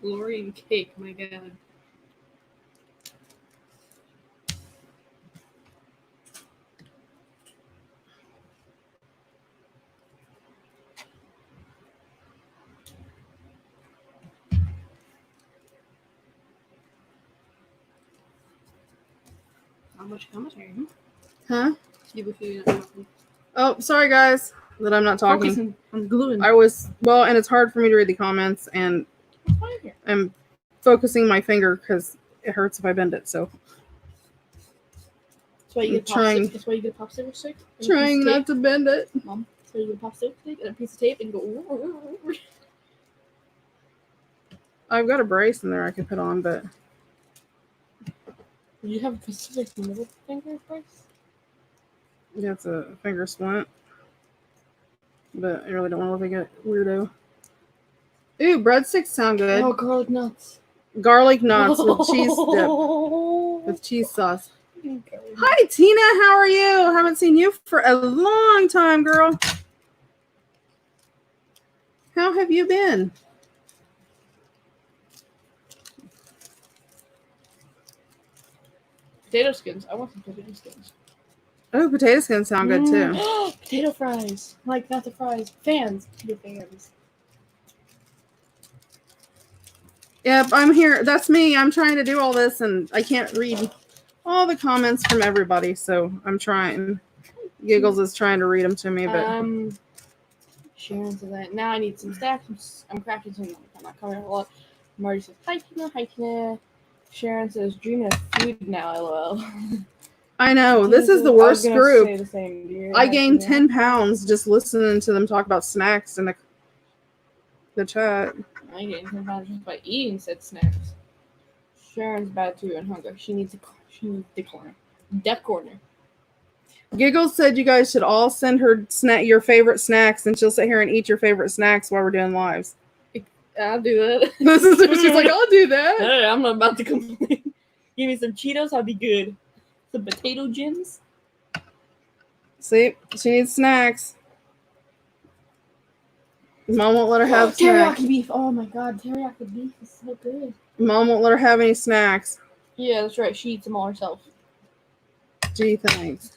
Lori and cake, my god. Not much commentary, huh? Huh? You before you're not talking. Oh, sorry guys that I'm not talking. Focusing. I'm gluing. And it's hard for me to read the comments, and It's fine here. I'm focusing my finger because it hurts if I bend it. So That's why you get a trying- popsicle. That's why you get a popsicle stick. and a piece trying of not tape. to bend it. Mom, so you get a popsicle stick and a piece of tape and go. I've got a brace in there I can put on, but You have a specific middle finger brace? yeah, it's a finger splint. But I really don't want to look like a weirdo. Ooh, breadsticks sound good. Oh, garlic nuts. Garlic knots with cheese dip, with cheese sauce. Hi, Tina. How are you? Haven't seen you for a long time, girl. How have you been? Potato skins. I want some potato skins. Oh, potato skins sound good too. Potato fries. Like, not the fries. Fans. Potato fans. Yep, I'm here. That's me. I'm trying to do all this, and I can't read all the comments from everybody, so I'm trying. Giggles is trying to read them to me, but Sharon says that now I need some snacks. I'm crafting some. I'm not covering a lot. Marty says hi Tina. Sharon says dreaming of food now. LOL. I know this is the I was worst gonna group. say the same, dear. I gained 10 pounds just listening to them talk about snacks in the chat. I gained 10 pounds just by eating said snacks. Sharon's bad too and hungry. She needs the corner. Deaf corner. Giggles said you guys should all send her your favorite snacks, and she'll sit here and eat your favorite snacks while we're doing lives. I'll do that. This is she's like, I'll do that. Hey, I'm not about to complain. Give me some Cheetos, I'll be good. Some potato gems. See, she needs snacks. Mom won't let her have snacks. Teriyaki beef. Oh my god, teriyaki beef is so good. Mom won't let her have any snacks. Yeah, that's right. She eats them all herself. Gee, thanks.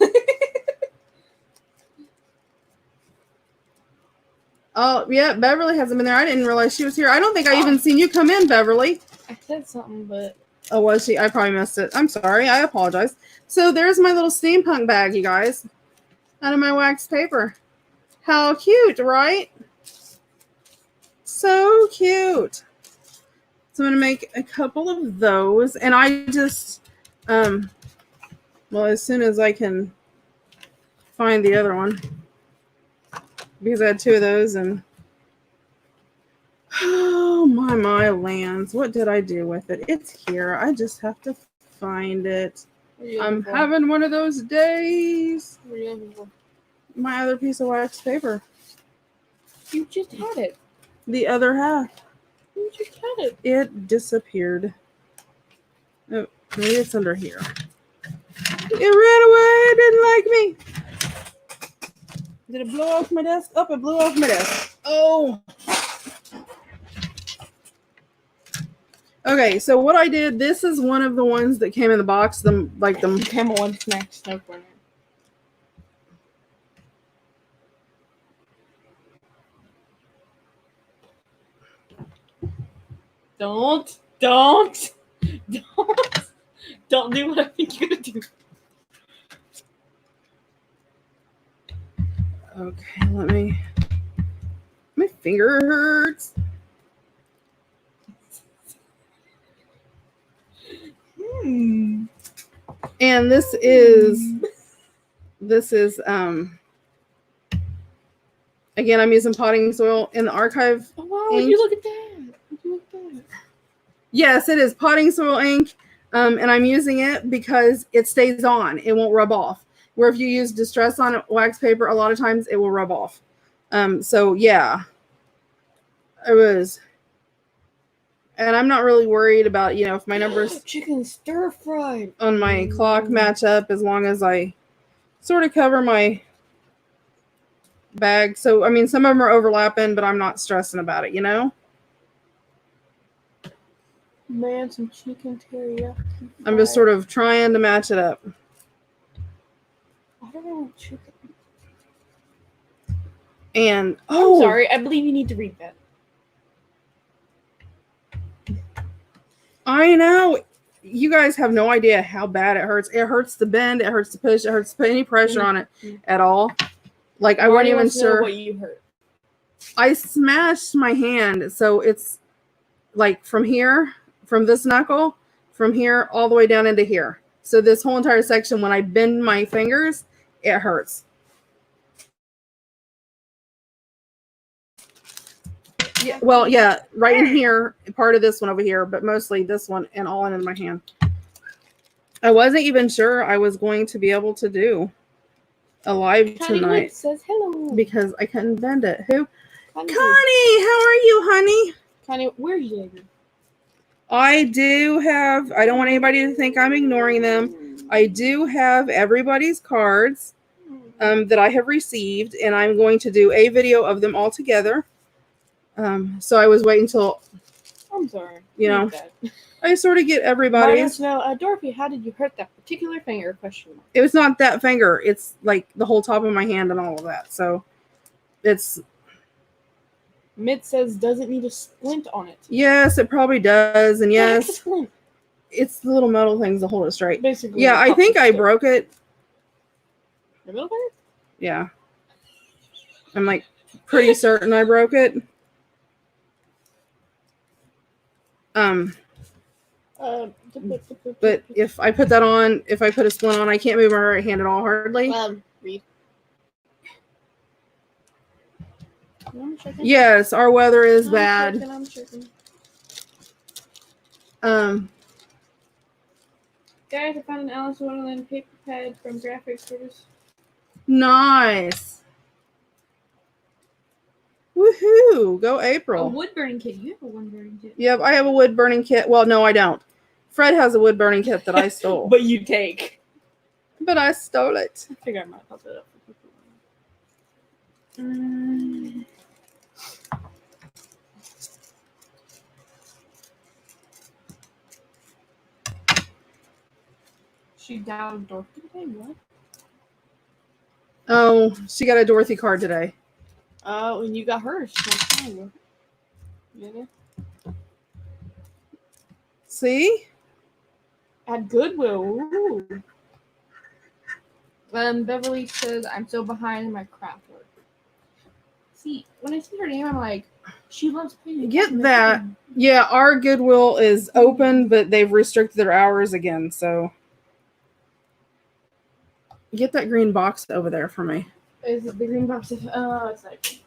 Oh, yeah, Beverly hasn't been there. I didn't realize she was here. I don't think I even seen you come in, Beverly. I said something, but... Oh, was she? I probably missed it. I'm sorry. I apologize. So there's my little steampunk bag, you guys. Out of my wax paper. How cute, right? So cute. So I'm going to make a couple of those. And I just, well, as soon as I can find the other one. Because I had two of those and oh my lands. What did I do with it? It's here. I just have to find it. I'm having one of those days. What are you looking for? My other piece of wax paper. You just had it. The other half. You just had it. It disappeared. Oh, maybe it's under here. It ran away. It didn't like me. Did it blow off my desk? Oh, it blew off my desk. Oh. Okay, so what I did, this is one of the ones that came in the box. The Camel one snack snow corner. Don't do what I think you're gonna do. Okay, my finger hurts. And this is again, I'm using potting soil in the archive. Oh wow, would you look at that? Yes, it is potting soil ink. And I'm using it because it stays on. It won't rub off. Where if you use distress on wax paper, a lot of times it will rub off. So yeah, it was. And I'm not really worried about, if my numbers chicken stir fried on my clock match up, as long as I sort of cover my bag. So, I mean, some of them are overlapping, but I'm not stressing about it, Man, some chicken teriyaki. I'm just sort of trying to match it up. I don't know chicken. And, I'm sorry, I believe you need to read that. I know. You guys have no idea how bad it hurts. It hurts to bend. It hurts to push. It hurts to put any pressure on it at all. Like I Marty wasn't even wants to know sure. what you hurt. I smashed my hand, so it's like from here, from this knuckle, from here all the way down into here. So this whole entire section, when I bend my fingers, it hurts. Yeah, well, yeah, right in here, part of this one over here, but mostly this one and all in my hand. I wasn't even sure I was going to be able to do a live Connie tonight Wood says hello. because I couldn't bend it. Who? Connie, Connie, how are you, honey? Connie, where's Jaeger? I do have, I don't want anybody to think I'm ignoring them. I do have everybody's cards that I have received, and I'm going to do a video of them all together. So I was waiting till, I'm sorry. you know, I sort of get everybody's. No, Dorothy, how did you hurt that particular finger? Question mark. It was not that finger. It's like the whole top of my hand and all of that. So it's. Mitt says doesn't need a splint on it. Yes, it probably does. And yes, Splint. it's the little metal things to hold it straight. Basically. Yeah, I think I broke it. The middle finger? Yeah. I'm like pretty certain I broke it. But if I put that on, if I put a splint on, I can't move my right hand at all hardly. Read. Yes, our weather is bad. I'm checking. Guys, I found an Alice in Wonderland paper pad from Graphic Service. Nice. Woohoo! Go A April. wood burning kit. You have a wood burning kit. Yep, I have a wood burning kit. Well, no, I don't. Fred has a wood burning kit that I stole. But you take. But I stole it. I figure I might pop it up. She downed Dorothy today? What? Oh, she got a Dorothy card today. Oh, and you got hers. Yeah. See? At Goodwill. Ooh. Beverly says, I'm so behind in my craft work. See, when I see her name, I'm like, she loves painting. Get that. Yeah, our Goodwill is open, but they've restricted their hours again, so. Get that green box over there for me. Is it the green box? Oh, it's like.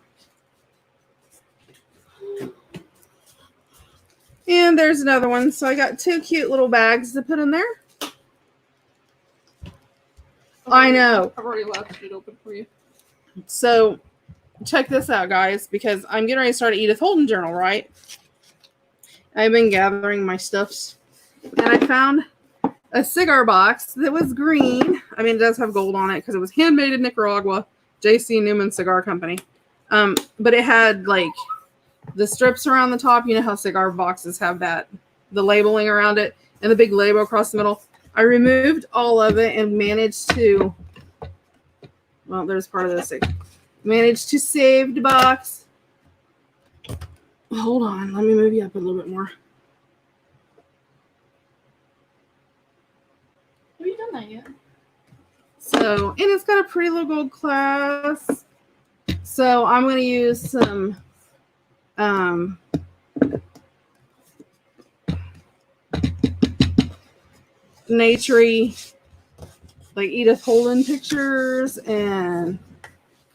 And there's another one. So I got 2 cute little bags to put in there. I know. I've already left it open for you. So check this out, guys, because I'm getting ready to start an Edith Holden journal, right? I've been gathering my stuffs, and I found a cigar box that was green. I mean, it does have gold on it because it was handmade in Nicaragua, J.C. Newman Cigar Company. But it had like the strips around the top. You know how cigar boxes have that, the labeling around it, and the big label across the middle. I removed all of it and managed to, well, there's part of this thing. Managed to save the box. Hold on, let me move you up a little bit more. Have you done that yet? So, and it's got a pretty little gold clasp. So I'm going to use some naturey, like Edith Holden pictures and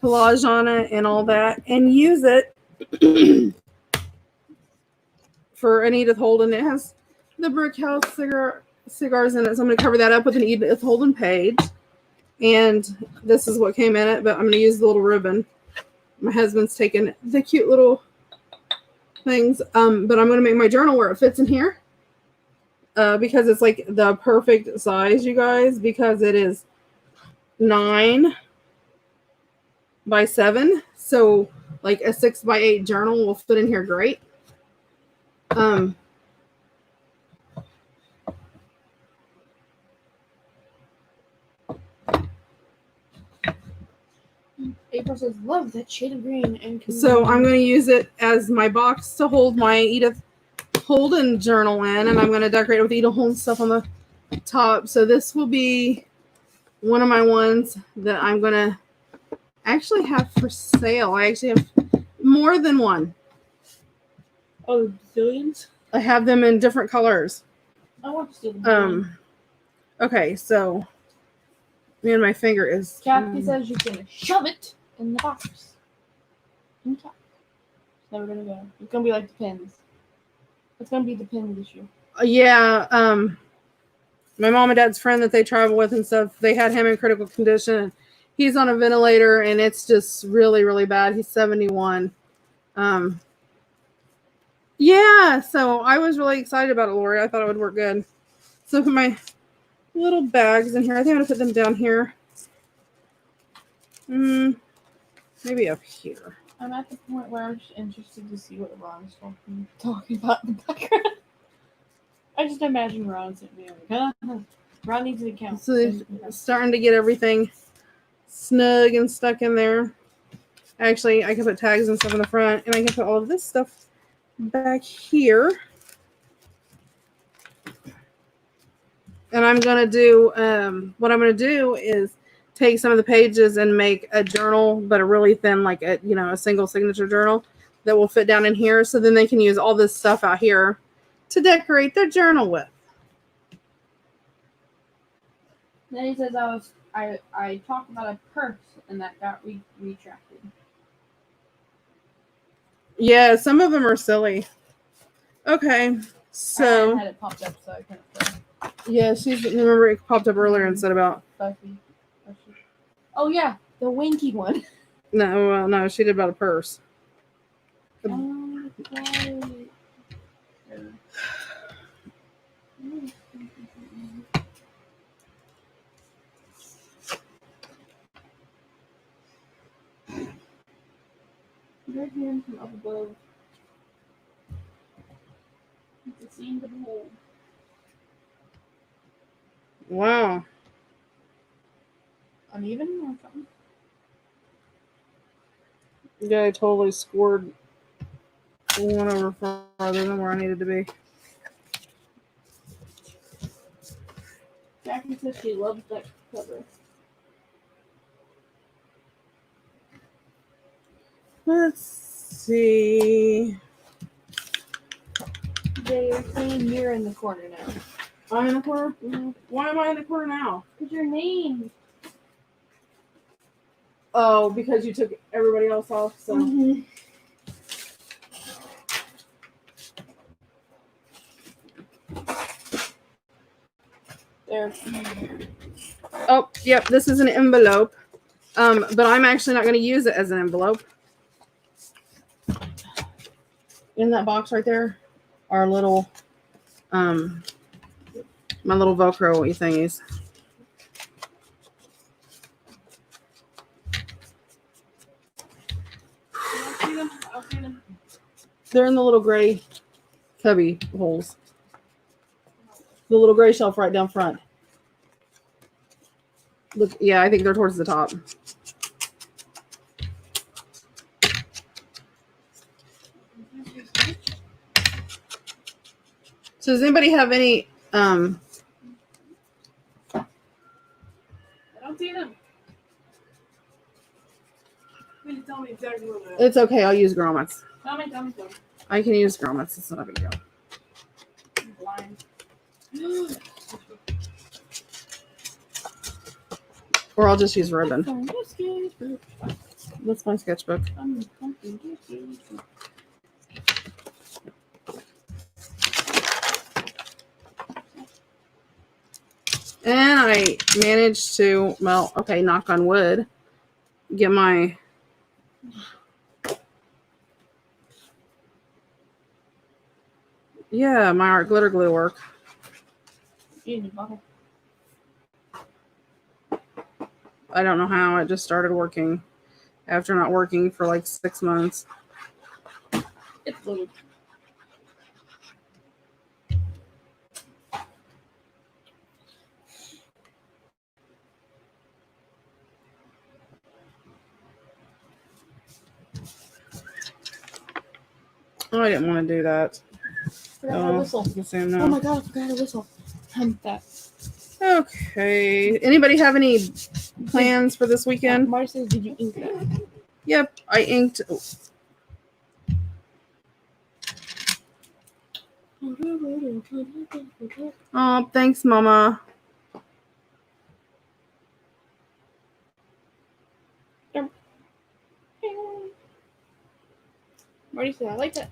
collage on it and all that, and use it for an Edith Holden. It has the Brick House cigars in it, so I'm going to cover that up with an Edith Holden page. And this is what came in it, but I'm going to use the little ribbon. My husband's taken the cute little things, but I'm going to make my journal where it fits in here because it's like the perfect size, you guys, because it is 9 by 7. So like a 6 by 8 journal will fit in here great. April says, love that shade of green. And so I'm going to use it as my box to hold my Edith Holden journal in, and I'm going to decorate it with Edith Holden stuff on the top. So this will be one of my ones that I'm going to I actually have for sale. I actually have more than one. Oh, zillions? I have them in different colors. I want to steal them. Okay, so me and my finger is. Kathy says you're gonna shove it in the box. In top. It's never gonna go. It's gonna be like the pins. It's gonna be the pins issue. Yeah. My mom and dad's friend that they travel with and stuff, they had him in critical condition. He's on a ventilator and it's just really, really bad. He's 71. Yeah, so I was really excited about it, Lori. I thought it would work good. So put my little bags in here. I think I'm gonna put them down here. Maybe up here. I'm at the point where I'm just interested to see what Ron's talking about in the background. I just imagine Ron sitting there like, Ron needs an account. So it's starting to get everything snug and stuck in there. Actually, I can put tags and stuff in the front, and I can put all of this stuff back here. And I'm going to do, what I'm going to do is take some of the pages and make a journal, but a really thin, like a single signature journal that will fit down in here. So then they can use all this stuff out here to decorate their journal with. Then he says I talked about a purse and that got retracted. Yeah, some of them are silly. Okay, so I had it popped up so I couldn't. Yeah, remember it popped up earlier and said about Buffy. Oh yeah, the winky one. No, she did about a purse. Right. Your hand from up above. It's a scene to behold. Wow. Uneven or something? Yeah, I totally scored one over farther than where I needed to be. Jackie says she loves that cover. Let's see. They're saying you're in the corner now. I'm in the corner? Mm-hmm. Why am I in the corner now? Because your name. Oh, because you took everybody else off, so. Mm-hmm. There. Oh, yep, this is an envelope. But I'm actually not going to use it as an envelope. In that box right there are little, my little Velcro thingies. I'll see them. They're in the little gray cubby holes. The little gray shelf right down front. Look, yeah, I think they're towards the top. So does anybody have any I don't see them. Please tell me exactly what it is. It's okay, I'll use grommets. Tell me. I can use grommets, it's not a big deal. I'm blind. Or I'll just use ribbon. That's my sketchbook. And I managed to, well, okay, knock on wood, get my my art glitter glue work. I don't know how, it just started working after not working for like 6 months. It's glued. Oh, I didn't want to do that. Forgot my whistle. No. Oh my god, I forgot a whistle. That. Okay. Anybody have any plans for this weekend. Marty says, did you ink that? Yep, I inked. Oh, thanks, Mama. Marty said, I like that.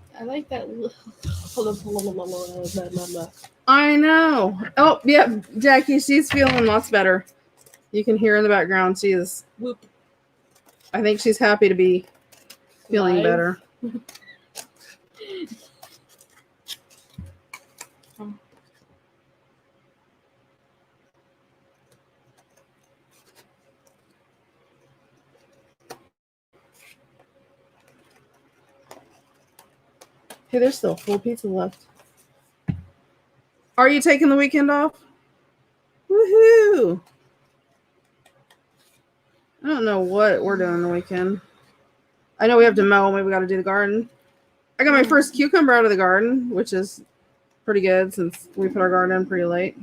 I know. Oh, yeah, Jackie, she's feeling lots better. You can hear in the background. She is. Whoop. I think she's happy to be feeling Live. better. Hey, there's still a full pizza left. Are you taking the weekend off? Woohoo! I don't know what we're doing the weekend. I know we have to mow. Maybe we got to do the garden. I got my first cucumber out of the garden, which is pretty good since we put our garden in pretty late.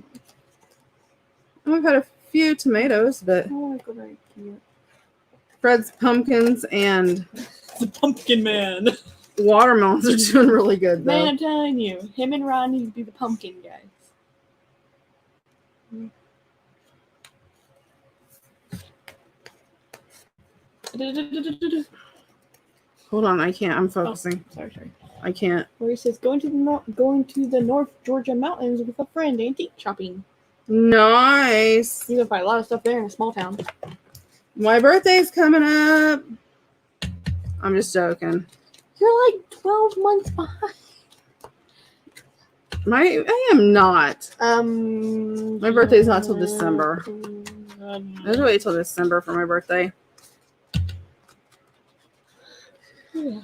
And we've had a few tomatoes, but Fred's pumpkins and The pumpkin man. watermelons are doing really good, though. Man, I'm telling you, him and Ron need to be the pumpkin guys. Hold on, I can't. I'm focusing. Oh, sorry. I can't. Where he says, going to the North Georgia mountains with a friend, antique shopping. Nice. You can find a lot of stuff there in a small town. My birthday's coming up. I'm just joking. You're like 12 months behind. I am not. My birthday's not till December. I have to wait till December for my birthday. Yeah.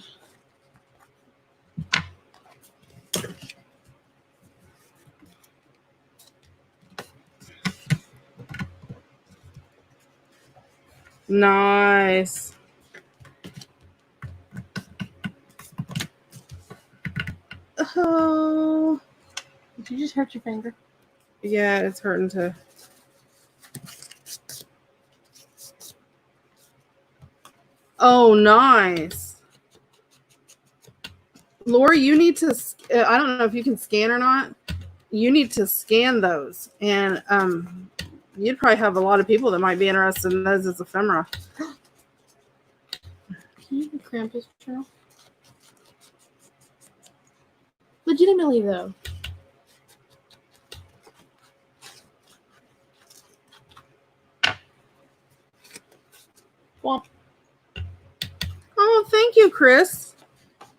Nice. Oh. Did you just hurt your finger? Yeah, it's hurting to. Oh, nice. Lori, you need to. I don't know if you can scan or not. You need to scan those, and you'd probably have a lot of people that might be interested in those as ephemera. Can you cramp his journal? Legitimately, though. Well, Oh, thank you, Chris.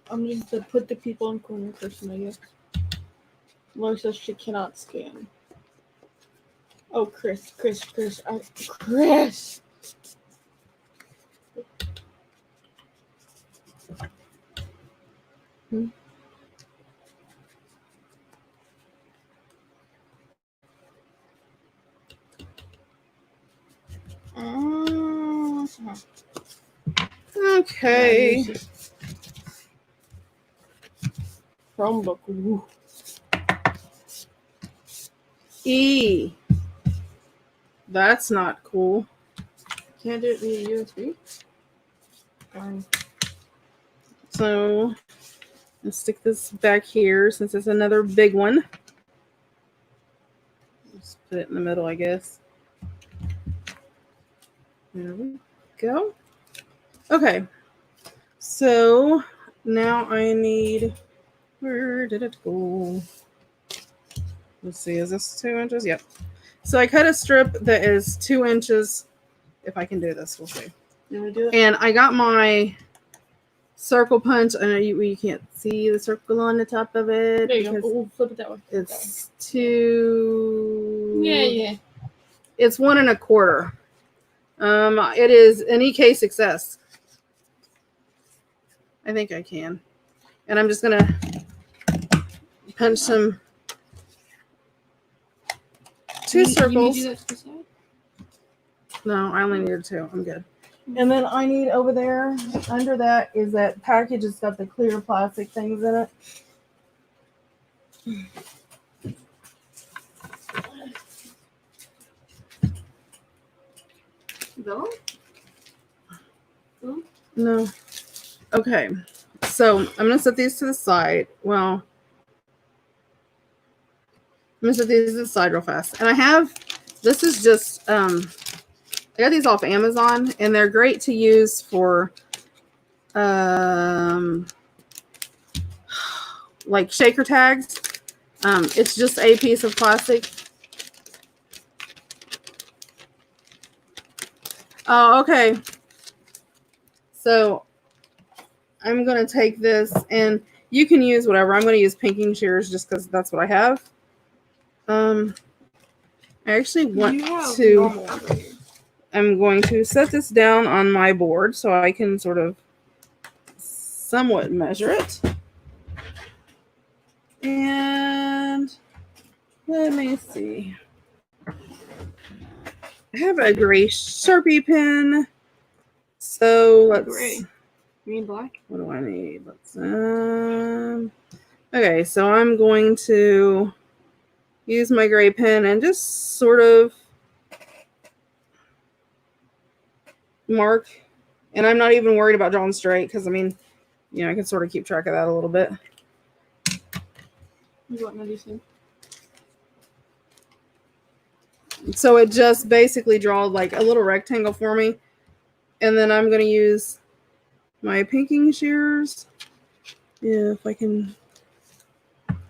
I'm just to put the people in corner person, I guess. Laura says she cannot scan. Oh, Chris. Chris. Okay. Chromebook. Ooh. E. That's not cool. Can't do it via USB? Darn. So let's stick this back here since it's another big one. Just put it in the middle, I guess. There we go. Okay. So now I need. Where did it go? Let's see. Is this 2 inches? Yep. So I cut a strip that is 2 inches. If I can do this, we'll see. You want to do it? And I got my circle punch. I know you can't see the circle on the top of it. There you go. We'll flip it that way. It's 2. Yeah. It's 1 1/4. It is an EK success. I think I can. And I'm just gonna punch some 2 circles. You do that to the side? No, I only needed 2. I'm good. And then I need over there, under that, is that package. It's got the clear plastic things in it. Vellum? No. Okay. So I'm going to set these to the side. Well, I'm going to set these to the side real fast. And I have, this is just, I got these off Amazon, and they're great to use for, like shaker tags. It's just a piece of plastic. Oh, okay. So I'm going to take this, and you can use whatever. I'm going to use pinking shears just because that's what I have. I actually want to, I'm going to set this down on my board so I can sort of somewhat measure it. And let me see. I have a gray Sharpie pen. So let's. Gray. You mean black? What do I need? Let's. Okay, so I'm going to use my gray pen and just sort of mark. And I'm not even worried about drawing straight because, I mean, you know, I can sort of keep track of that a little bit. What do you think? So it just basically draws like a little rectangle for me. And then I'm going to use my pinking shears. Yeah, if I can.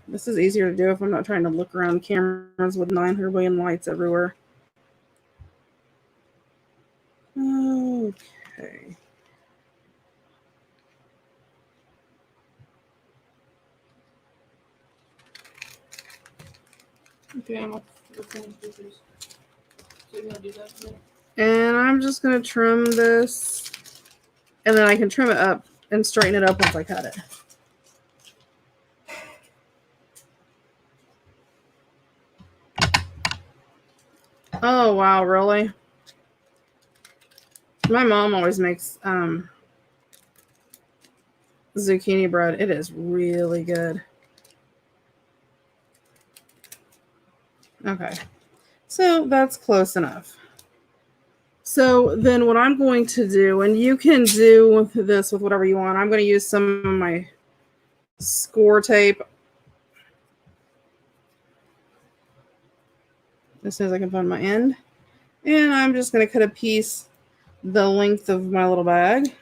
This is easier to do if I'm not trying to look around cameras with 900 million lights everywhere. Okay. Okay, I'm finished with this. So you're going to do that for me? And I'm just going to trim this. And then I can trim it up and straighten it up once I cut it. Oh, wow, really? My mom always makes zucchini bread. It is really good. Okay, so that's close enough. So then what I'm going to do, and you can do this with whatever you want. I'm going to use some of my score tape. As soon as I can find my end. And I'm just going to cut a piece the length of my little bag.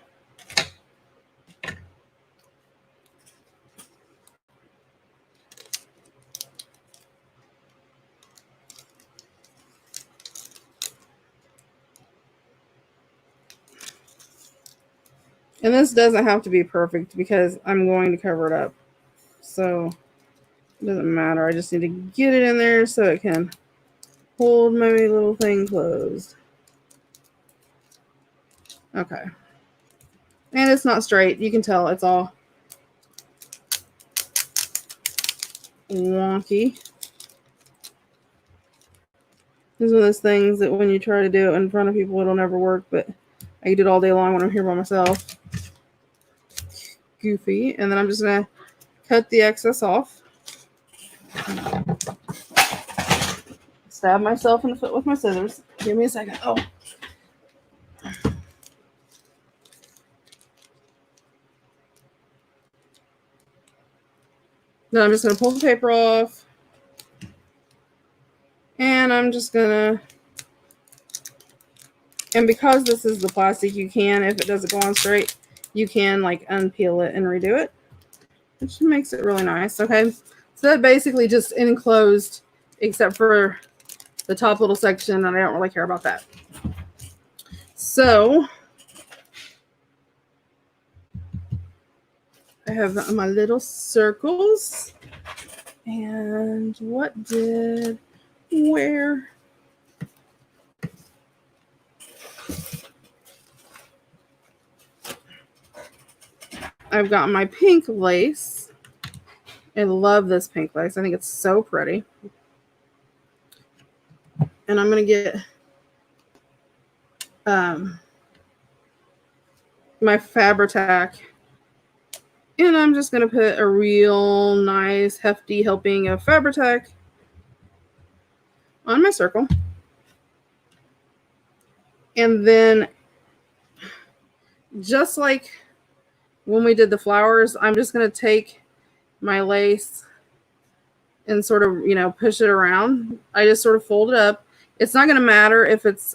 And this doesn't have to be perfect because I'm going to cover it up. So it doesn't matter. I just need to get it in there so it can hold my little thing closed. Okay. And it's not straight. You can tell it's all wonky. This is one of those things that when you try to do it in front of people, it'll never work. But I can do it all day long when I'm here by myself. Goofy. And then I'm just going to cut the excess off. Stab myself in the foot with my scissors. Give me a second. Oh. Then I'm just going to pull the paper off. And I'm just going to, and because this is the plastic, you can, if it doesn't go on straight, you can like unpeel it and redo it, which makes it really nice. Okay. So that basically just enclosed except for the top little section, and I don't really care about that. So I have my little circles. And what did where? I've got my pink lace. I love this pink lace. I think it's so pretty. And I'm going to get my Fabri-Tac. And I'm just going to put a real nice, hefty helping of Fabri-Tac on my circle. And then just like when we did the flowers, I'm just going to take my lace and sort of, push it around. I just sort of fold it up. It's not going to matter if it's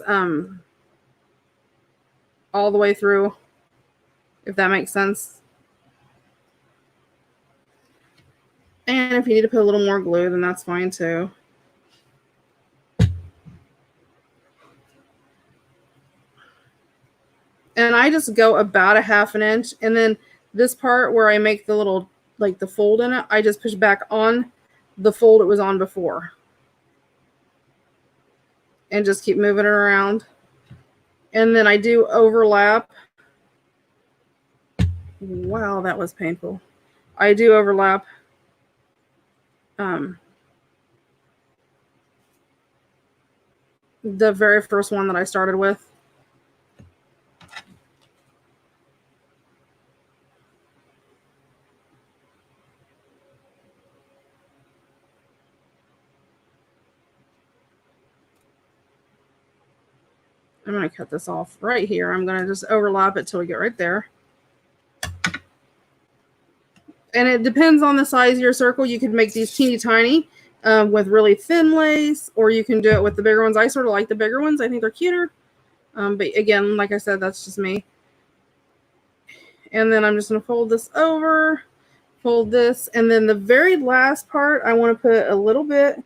all the way through, if that makes sense. And if you need to put a little more glue, then that's fine too. And I just go about a 1/2 inch. And then this part where I make the little, like the fold in it, I just push back on the fold it was on before. And just keep moving it around. And then I do overlap. Wow, that was painful. I do overlap the very first one that I started with. I'm going to cut this off right here. I'm going to just overlap it till we get right there. And it depends on the size of your circle. You could make these teeny tiny with really thin lace, or you can do it with the bigger ones. I sort of like the bigger ones. I think they're cuter. But again, like I said, that's just me. And then I'm just going to fold this over, fold this. And then the very last part, I want to put a little bit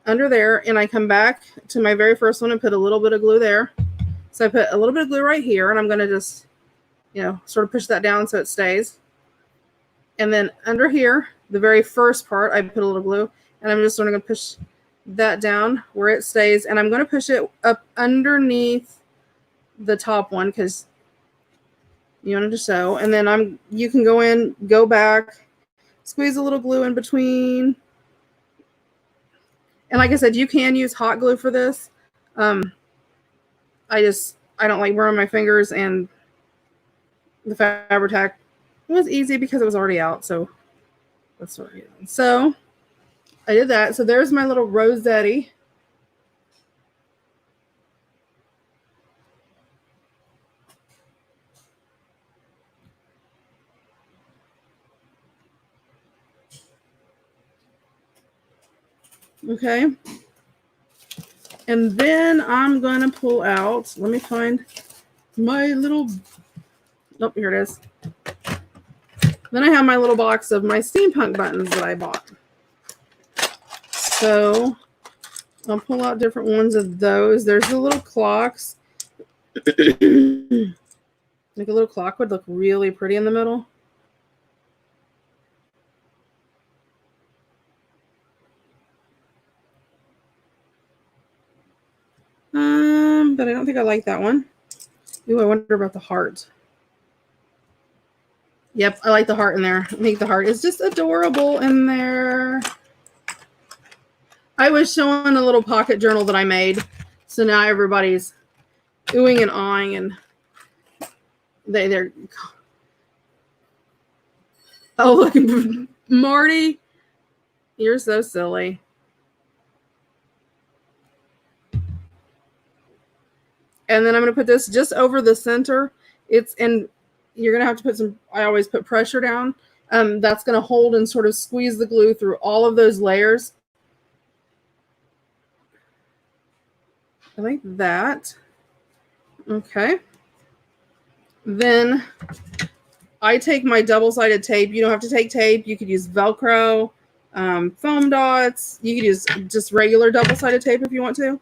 under there. And I come back to my very first one and put a little bit of glue there. So I put a little bit of glue right here. And I'm going to just, sort of push that down so it stays. And then under here, the very first part, I put a little glue. And I'm just sort of going to push that down where it stays. And I'm going to push it up underneath the top one because you want it to show. And then you can go in, go back, squeeze a little glue in between. And like I said, you can use hot glue for this. I don't like burning my fingers, and the Fabri-Tac was easy because it was already out. So that's what I did. So I did that. So there's my little Rosetti. Okay. And then I'm going to pull out, let me find my little, oh, here it is. Then I have my little box of my steampunk buttons that I bought. So I'll pull out different ones of those. There's the little clocks. Like a little clock would look really pretty in the middle. But I don't think I like that one. Ooh, I wonder about the heart. Yep, I like the heart in there. I think the heart is just adorable in there. I was showing a little pocket journal that I made. So now everybody's oohing and awing, and they're oh, look, Marty, you're so silly. And then I'm going to put this just over the center. And you're going to have to put I always put pressure down. That's going to hold and sort of squeeze the glue through all of those layers. I like that. Okay. Then I take my double-sided tape. You don't have to take tape. You could use Velcro, foam dots. You could use just regular double-sided tape if you want to.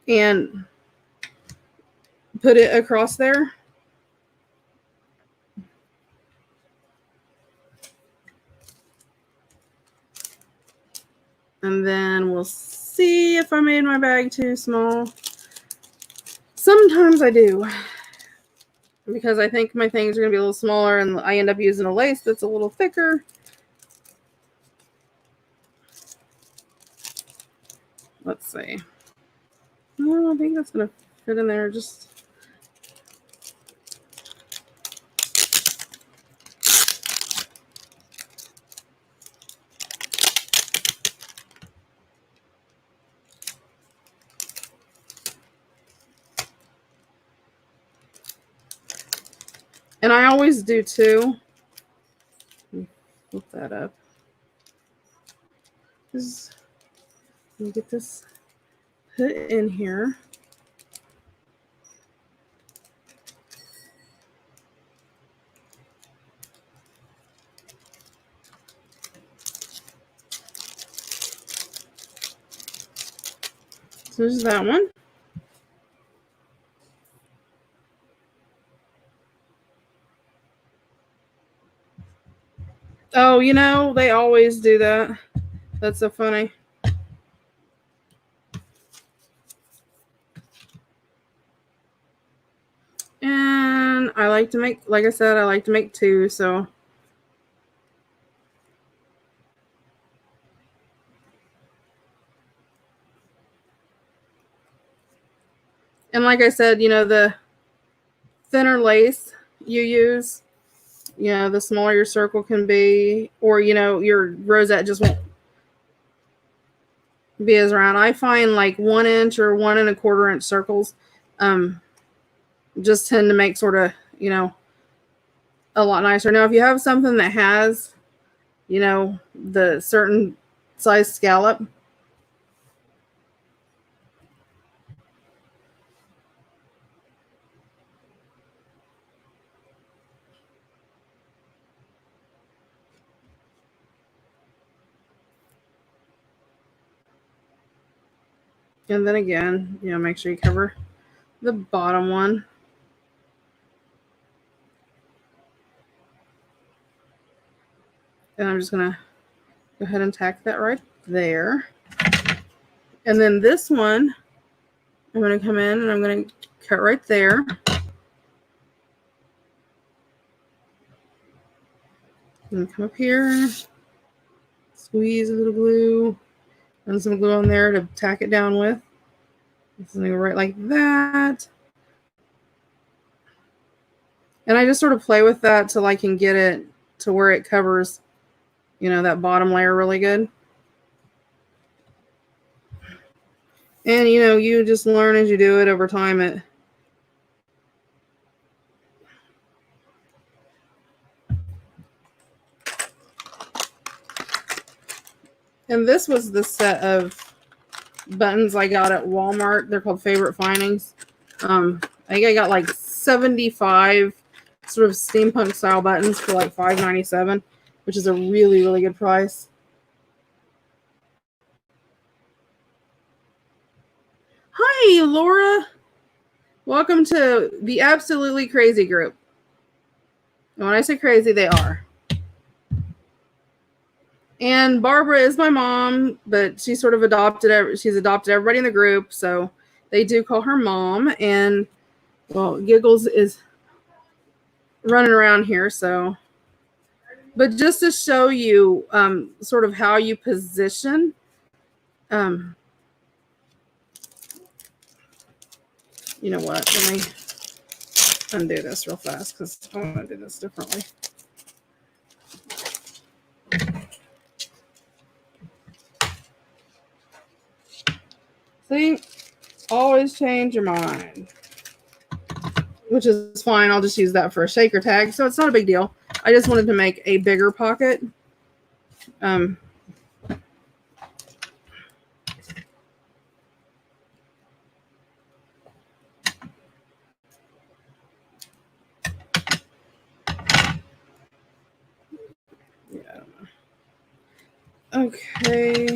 And put it across there. And then we'll see if I made my bag too small. Sometimes I do, because I think my things are going to be a little smaller, and I end up using a lace that's a little thicker. Let's see. No, I think that's going to fit in there. Just And I always do too. Flip that up. Let me get this put in here. So there's that one. Oh, you know, they always do that. That's so funny. And I like to make, like I said, I like to make two, so. And like I said, you know, the thinner lace you use, you know, the smaller your circle can be, or, you know, your rosette just won't be as round. I find like 1 inch or 1 1/4 inch circles just tend to make sort of, you know, a lot nicer. Now, if you have something that has, you know, the certain size scallop, and then again, you know, make sure you cover the bottom one. And I'm just going to go ahead and tack that right there. And then this one, I'm going to come in and I'm going to cut right there. And come up here, squeeze a little glue, and some glue on there to tack it down with. It's going to go right like that. And I just sort of play with that till I can get it to where it covers, you know, that bottom layer really good. And, you know, you just learn as you do it over time. And this was the set of buttons I got at Walmart. They're called Favorite Findings. I think I got like 75 sort of steampunk style buttons for like $5.97, which is a really, really good price. Hi, Laura. Welcome to the Absolutely Crazy group. And when I say crazy, they are. And Barbara is my mom, but she sort of she's adopted everybody in the group, so they do call her mom. And, well, Giggles is running around here, so. But just to show you sort of how you position, you know what, let me undo this real fast because I want to do this differently. See, always change your mind, which is fine. I'll just use that for a shaker tag, so it's not a big deal. I just wanted to make a bigger pocket. Yeah, I don't know. Okay.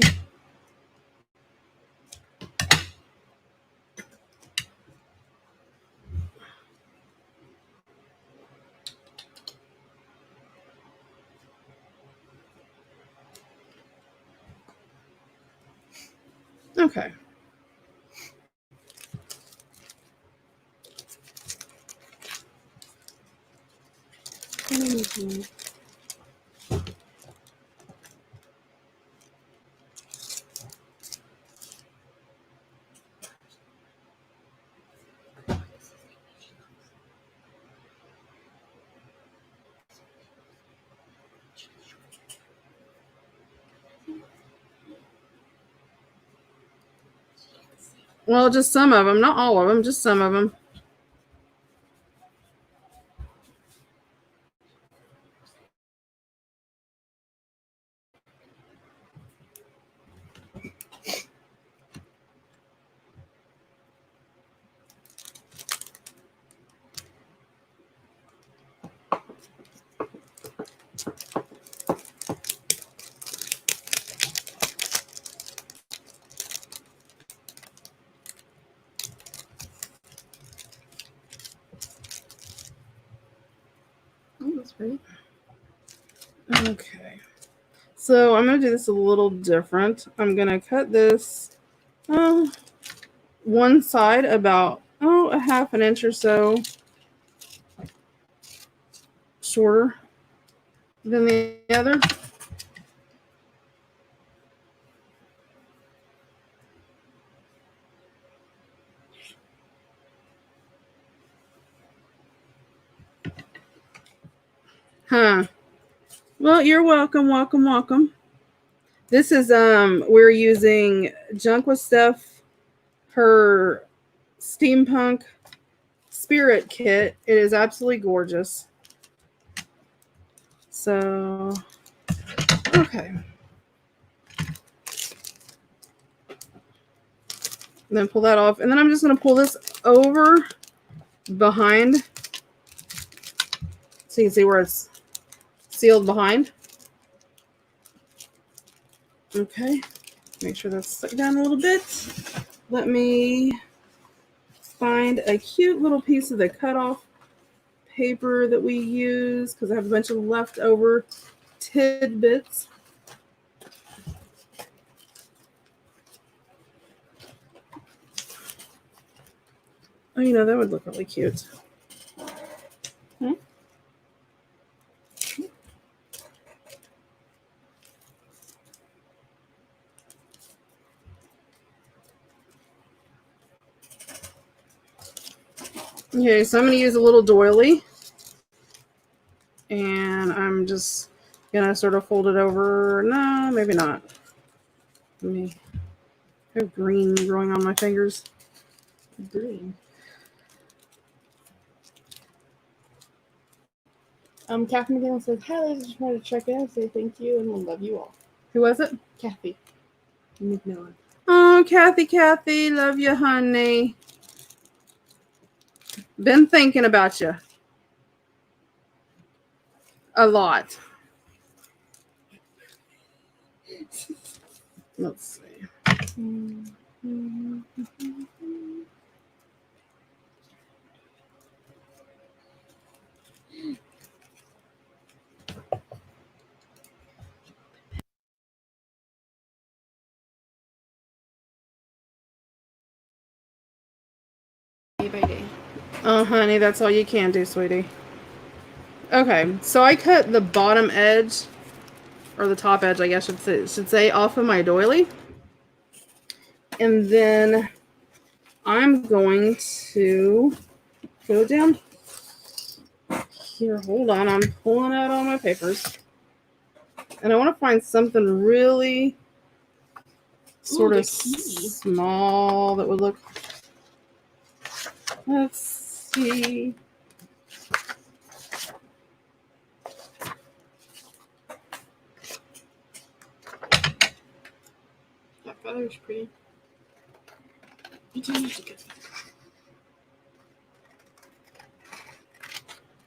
Okay. Mm-hmm. Well, just some of them, not all of them, just some of them. pretty. Okay. So I'm going to do this a little different. I'm going to cut this one side about, a half an inch or so shorter than the other. Huh. Well, you're welcome, welcome, welcome. This is we're using Junk with Stuff, her Steampunk Spirit kit. It is absolutely gorgeous. So, okay. And then pull that off. And then I'm just going to pull this over behind. So you can see where it's sealed behind. Okay. Make sure that's stuck down a little bit. Let me find a cute little piece of the cutoff paper that we use because I have a bunch of leftover tidbits. Oh, that would look really cute. Okay, so I'm going to use a little doily. And I'm just going to sort of fold it over. No, maybe not. Let me have green growing on my fingers. Green. Kathy McGinnis says, "Hi, ladies, just wanted to check in and say thank you and we love you all." Who was it? Kathy McMillan. Oh, Kathy, love you, honey. Been thinking about you. A lot. Let's see. Day by day. Oh, honey, that's all you can do, sweetie. Okay, so I cut the bottom edge, or the top edge, I guess should say, off of my doily. And then I'm going to go down here. Hold on, I'm pulling out all my papers. And I want to find something really sort of small that would look... Let's see... That feather's pretty.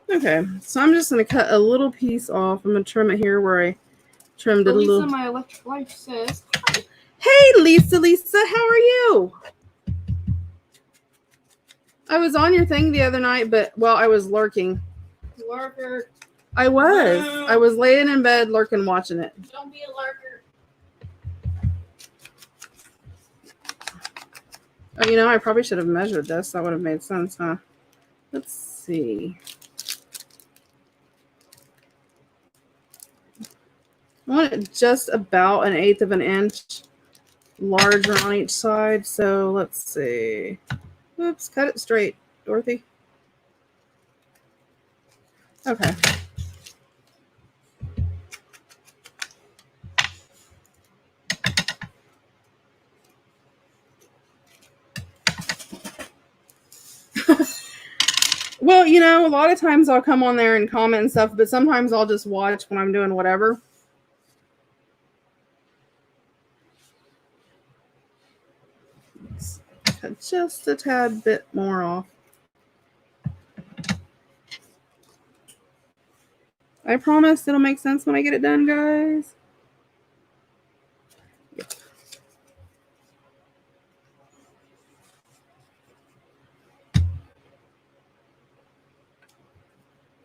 Okay, so I'm just going to cut a little piece off. I'm going to trim it here where I trimmed it a little. Lisa, my electric wife, says, "Hi." Hey, Lisa, how are you? I was on your thing the other night, but, well, I was lurking. Lurker. I was. No. I was laying in bed lurking, watching it. Don't be a lurker. Oh, I probably should have measured this. That would have made sense, huh? Let's see. I want it just about 1/8 of an inch larger on each side. So let's see. Oops, cut it straight, Dorothy. Okay. Well, a lot of times I'll come on there and comment and stuff, but sometimes I'll just watch when I'm doing whatever. Let's cut just a tad bit more off. I promise it'll make sense when I get it done, guys. Yep.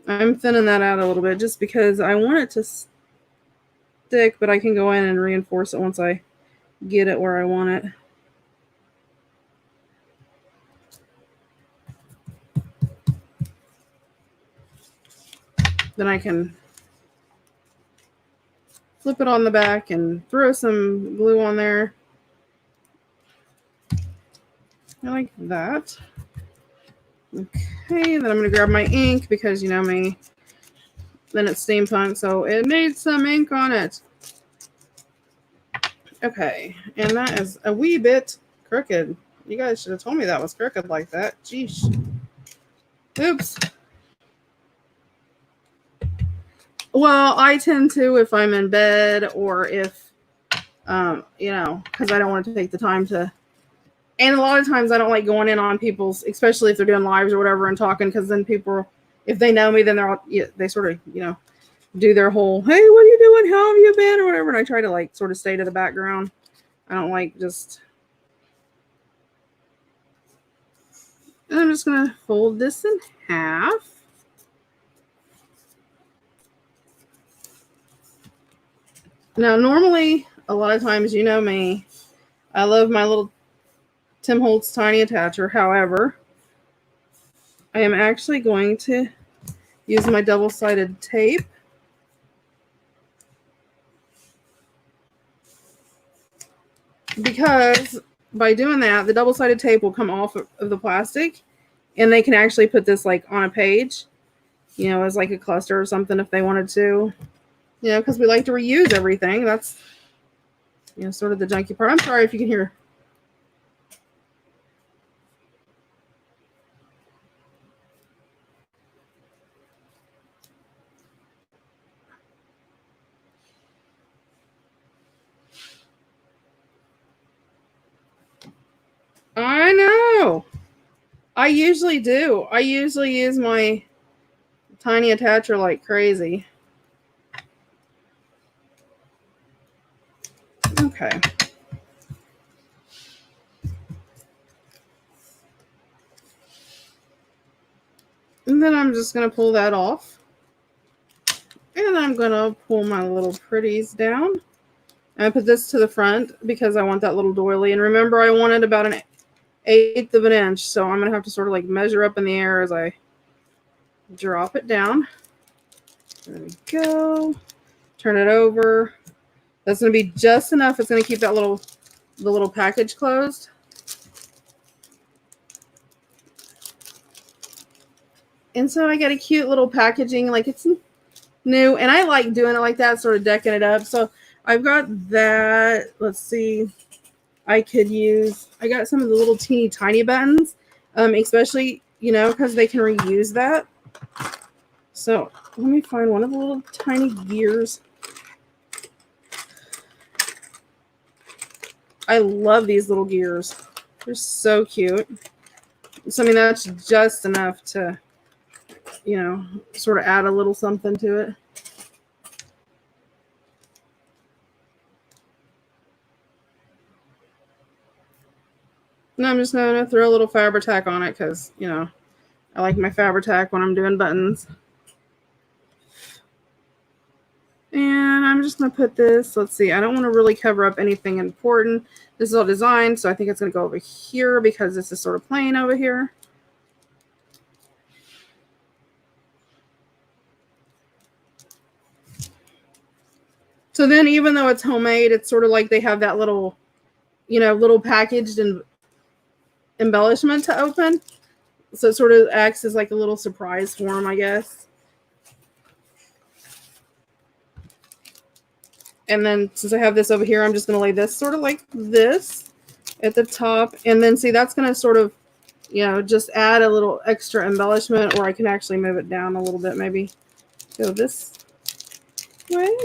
I'm thinning that out a little bit just because I want it to stick, but I can go in and reinforce it once I get it where I want it. Then I can flip it on the back and throw some glue on there. I like that. Okay, then I'm going to grab my ink because you know me. Then it's steampunk, so it needs some ink on it. Okay, and that is a wee bit crooked. You guys should have told me that was crooked like that. Jeez. Oops. Well, I tend to if I'm in bed or if, you know, because I don't want to take the time to. And a lot of times I don't like going in on people's, especially if they're doing lives or whatever and talking, because then people, if they know me, then they're all, they sort of, you know, do their whole, hey, what are you doing? How have you been? Or whatever. And I try to like sort of stay to the background. I don't like just. And I'm just going to fold this in half. Now, normally, a lot of times, you know me, I love my little Tim Holtz tiny attacher. However, I am actually going to use my double-sided tape. Because by doing that, the double-sided tape will come off of the plastic, and they can actually put this like on a page, you know, as like a cluster or something if they wanted to. You know, because we like to reuse everything. That's, you know, sort of the junky part. I'm sorry if you can hear. I know. I usually do. I usually use my tiny attacher like crazy. Okay. And then I'm just going to pull that off. And I'm going to pull my little pretties down. And I put this to the front because I want that little doily. And remember, I wanted about an 1/8 of an inch. So I'm going to have to sort of like measure up in the air as I drop it down. There we go. Turn it over. That's going to be just enough. It's going to keep that the little package closed. And so I got a cute little packaging, like it's new. And I like doing it like that, sort of decking it up. So I've got that. Let's see. I got some of the little teeny tiny buttons, especially, you know, because they can reuse that. So let me find one of the little tiny gears. I love these little gears. They're so cute. So, I mean, that's just enough to, you know, sort of add a little something to it. And I'm just going to throw a little Fabri-Tac on it because, you know, I like my Fabri-Tac when I'm doing buttons. And I'm just going to put this, let's see, I don't want to really cover up anything important. This is all designed, so I think it's going to go over here because this is sort of plain over here. So then even though it's homemade, it's sort of like they have that little, you know, little packaged and embellishment to open. So it sort of acts as like a little surprise for them, I guess. And then since I have this over here, I'm just going to lay this sort of like this at the top. And then see, that's going to sort of, you know, just add a little extra embellishment, or I can actually move it down a little bit, maybe go this way.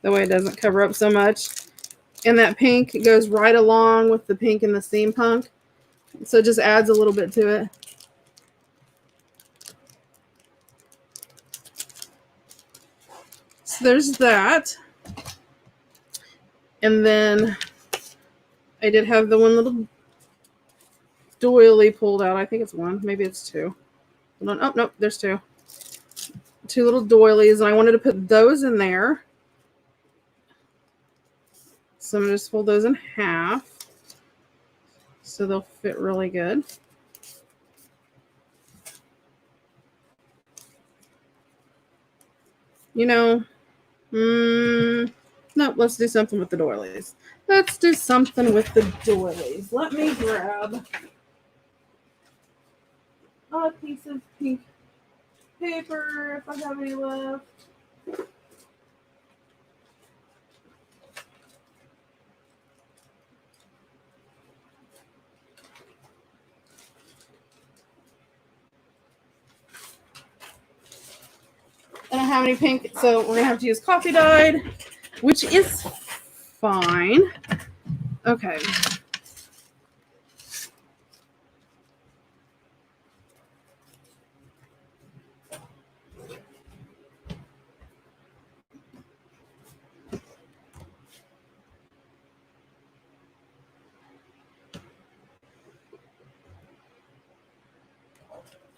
That way it doesn't cover up so much. And that pink goes right along with the pink and the steampunk. So it just adds a little bit to it. So there's that. And then I did have the one little doily pulled out. I think it's one. Maybe it's two. Hold on. Oh, nope. There's two. Two little doilies. And I wanted to put those in there. So I'm going to just fold those in half. So they'll fit really good. You know, no, let's do something with the doilies. Let's do something with the doilies. Let me grab a piece of pink paper if I have any left. I don't have any pink, so we're going to have to use coffee dyed, which is fine. Okay.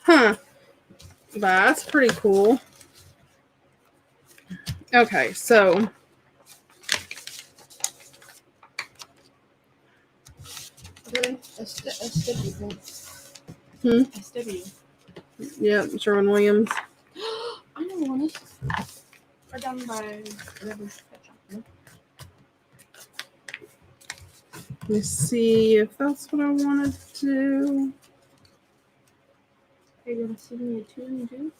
Huh. That's pretty cool. Okay, so A sticky thing. A sticky. Yeah, Sherwin-Williams. I know one is. Or down by whatever. Let me see if that's what I wanted to do. Are you gonna send me a tune too?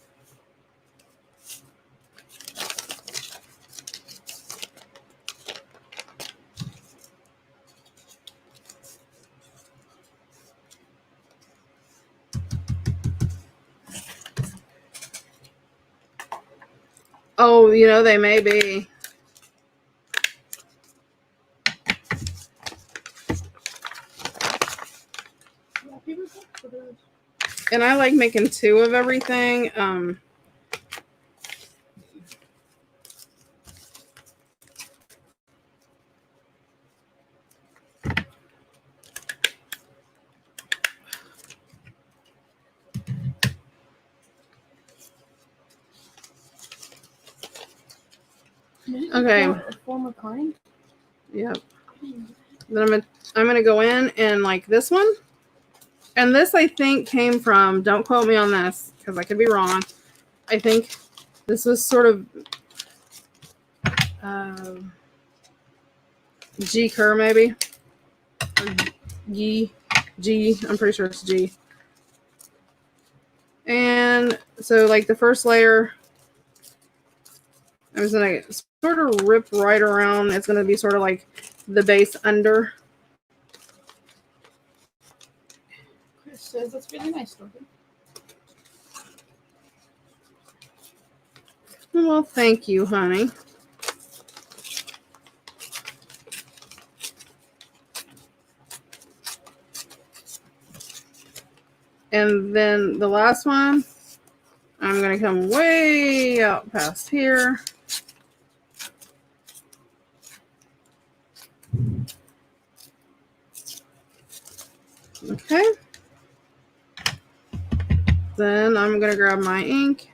Oh, you know, they may be. And I like making two of everything. Okay. A form of kind? Yep. Then I'm gonna go in and like this one. And this I think came from, don't quote me on this because I could be wrong. I think this was sort of G Kerr maybe. Or G. I'm pretty sure it's G. And so like the first layer, I'm just gonna sort of rip right around. It's gonna be sort of like the base under. Chris says that's really nice, Dorothy. Well, thank you, honey. And then the last one, I'm going to come way out past here. Okay. Then I'm going to grab my ink.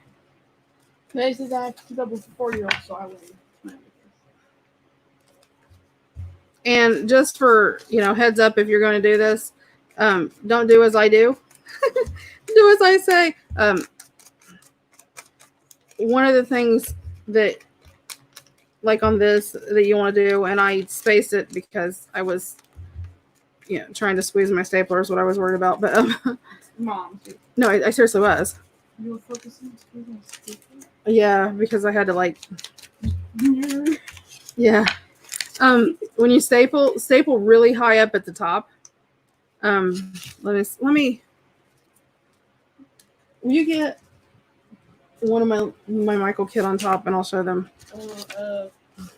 This is I have to keep up with the 4-year-old, so I wouldn't. And just for, heads up, if you're going to do this, don't do as I do. Do as I say. One of the things that, like on this, that you want to do, and I spaced it because I was, trying to squeeze my stapler is what I was worried about. But Mom. No, I seriously was. You were focusing on squeezing a stapler? Yeah, because I had to yeah. When you staple really high up at the top. Let me. Will you get one of my Michael kit on top, and I'll show them. Put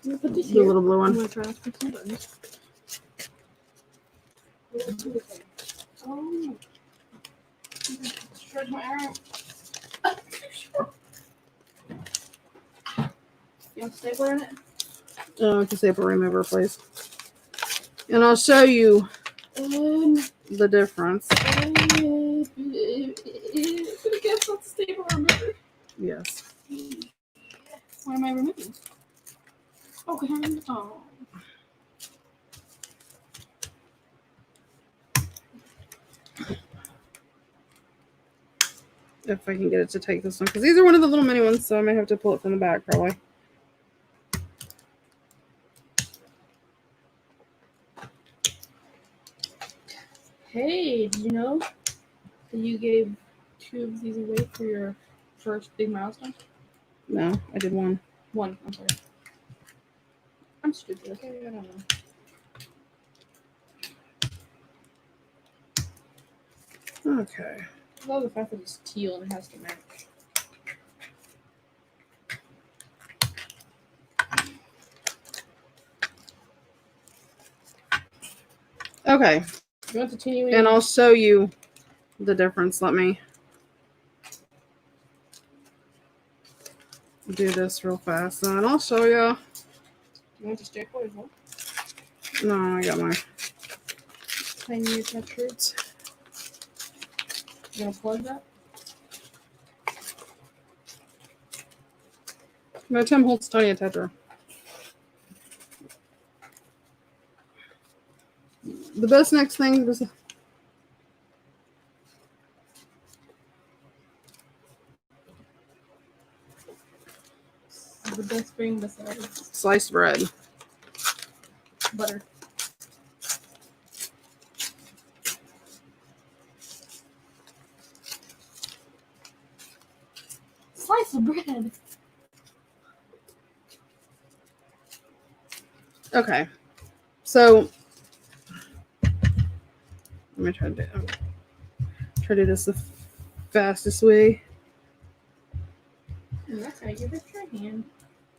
this the here. little blue one. I'm gonna try to put some buttons. Oh. Stretch my arm. You want stapler in it? Oh, it's a staple remover, please. And I'll show you the difference. Could have guessed that's the staple remover. Yes. What am I removing? Okay. Oh. If I can get it to take this one. Because these are one of the little mini ones, so I may have to pull it from the back probably. Hey, did you know that you gave 2 of these away for your first big milestone? No, I did one. 1, I'm sorry. I'm stupid, okay? I don't know. Okay. I love the fact that it's teal and it has to match. Okay. You want to continue? And I'll show you the difference. Let me do this real fast, and I'll show you. You want to stay for as well? No, I got my. Tiny touch roots. You want to plug that? My Tim Holtz Tiny Tetra. The best next thing was. The best thing besides Sliced bread. butter. Slice of bread. Okay. So let me try to do this the fastest way. And that's how you rip your hand.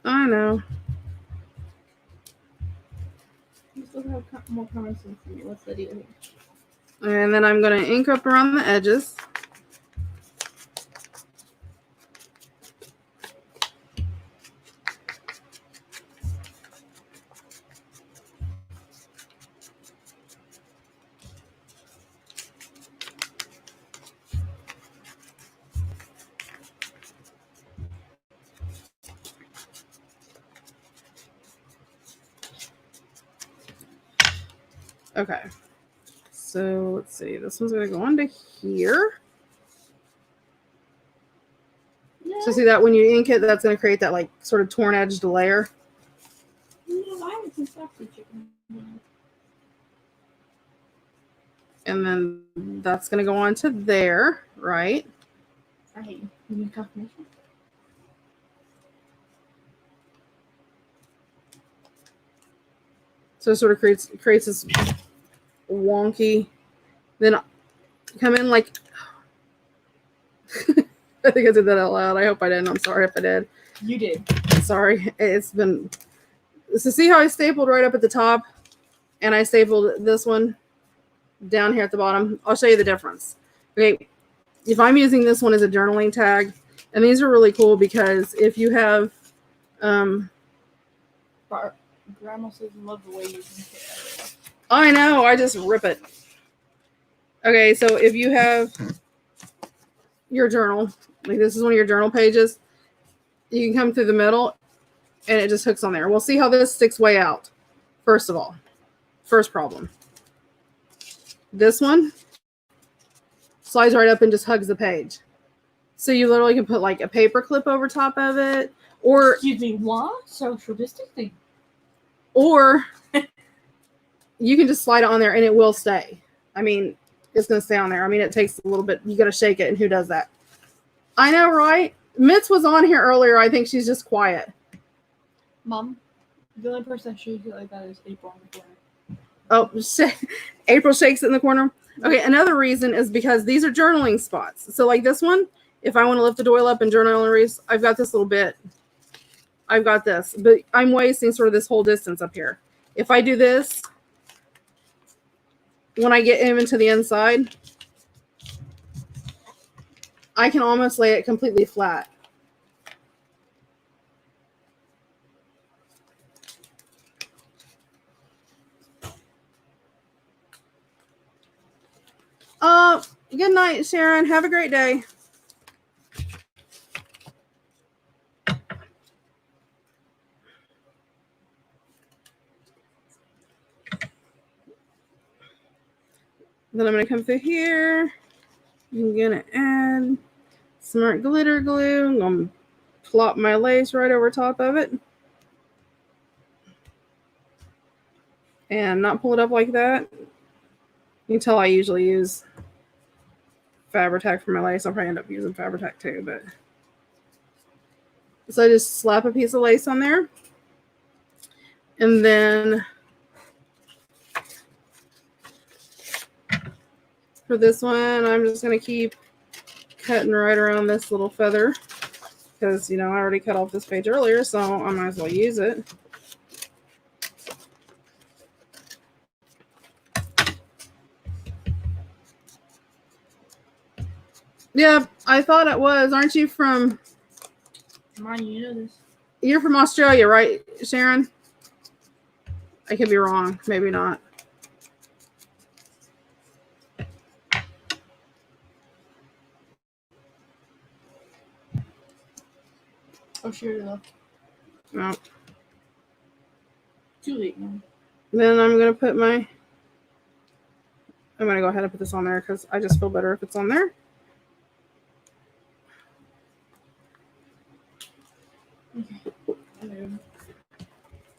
I know. You still have more common sense than me. What's the deal here? And then I'm going to ink up around the edges. Okay. So let's see. This one's going to go onto here. No, So see that when you ink it, that's going to create that like sort of torn edged layer. no, I haven't seen sausage chicken. And then that's going to go onto there, right? I hate you. You need confirmation? So it sort of creates this wonky. Then come in like. I think I did that out loud. I hope I didn't. I'm sorry if I did. You did. Sorry. It's been. So see how I stapled right up at the top, and I stapled this one down here at the bottom. I'll show you the difference. Okay, if I'm using this one as a journaling tag, and these are really cool because if you have, Grandma says love the way you can it. I know, I just rip it. Okay, so if you have your journal, like this is one of your journal pages, you can come through the middle, and it just hooks on there. We'll see how this sticks way out. First of all, first problem. This one slides right up and just hugs the page. So you literally can put like a paper clip over top of it, or Excuse me, what? Social distancing. or you can just slide it on there and it will stay. I mean, it's going to stay on there. I mean, it takes a little bit. You got to shake it, and who does that? I know, right? Mitz was on here earlier. I think she's just quiet. Mom, the only person that shakes it like that is April in the corner. Oh, April shakes it in the corner. Okay, another reason is because these are journaling spots. So like this one, if I want to lift the doil up and journal and erase, I've got this little bit. I've got this, but I'm wasting sort of this whole distance up here. If I do this, when I get him into the inside, I can almost lay it completely flat. Good night, Sharon. Have a great day. Then I'm going to come through here. I'm going to add smart glitter glue. I'm going to plop my lace right over top of it. And not pull it up like that. You can tell I usually use Fabri-Tac for my lace. I'll probably end up using Fabri-Tac too. But so I just slap a piece of lace on there. And then for this one, I'm just going to keep cutting right around this little feather. Because, you know, I already cut off this page earlier, so I might as well use it. Yeah, I thought it was. Aren't you from... Come on, you know this. You're from Australia, right, Sharon? I could be wrong. Maybe not. Oh, sure, though. No. Too late now. Then I'm going to put my... I'm going to go ahead and put this on there because I just feel better if it's on there. Okay.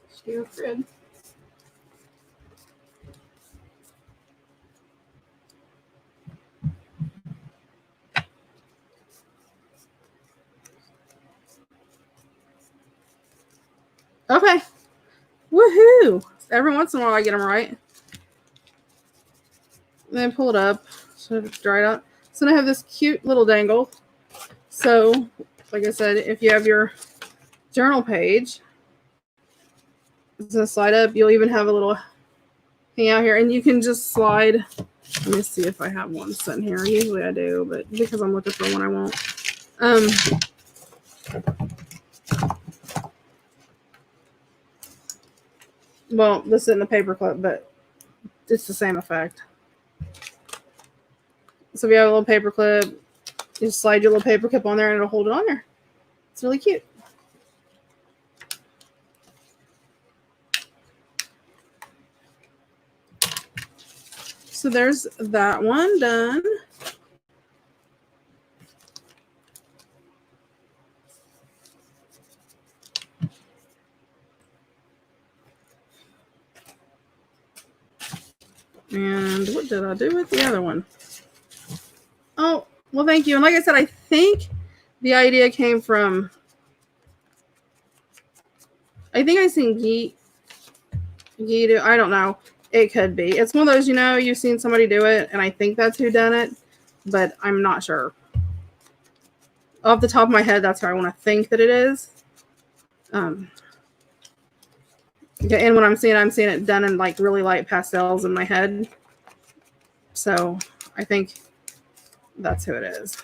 Stay with Fred. Okay. Woohoo! Every once in a while I get them right. Then pull it up so it's dried out. So then I have this cute little dangle. So, like I said, if you have your journal page, it's going to slide up. You'll even have a little hang out here. And you can just slide. Let me see if I have one sitting here. Usually I do, but because I'm looking for one, I won't. Well, this isn't a paper clip, but it's the same effect. So if you have a little paper clip, you just slide your little paper clip on there and it'll hold it on there. It's really cute. So there's that one done. And what did I do with the other one? Oh, well, thank you. And like I said, I think the idea came from, I think I seen Geet do, I don't know. It could be. It's one of those, you know, you've seen somebody do it, and I think that's who done it, but I'm not sure. Off the top of my head, that's who I want to think that it is. Okay, and when I'm seeing it done in like really light pastels in my head. So I think that's who it is.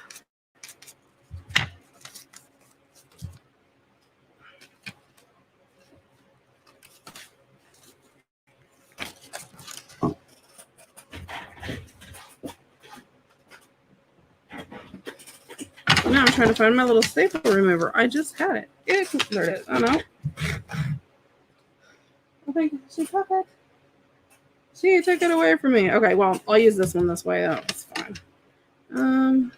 Now I'm trying to find my little staple remover. I just had it. There it is. Oh no. I think she took it. She took it away from me. Okay, well, I'll use this one this way. That's fine. And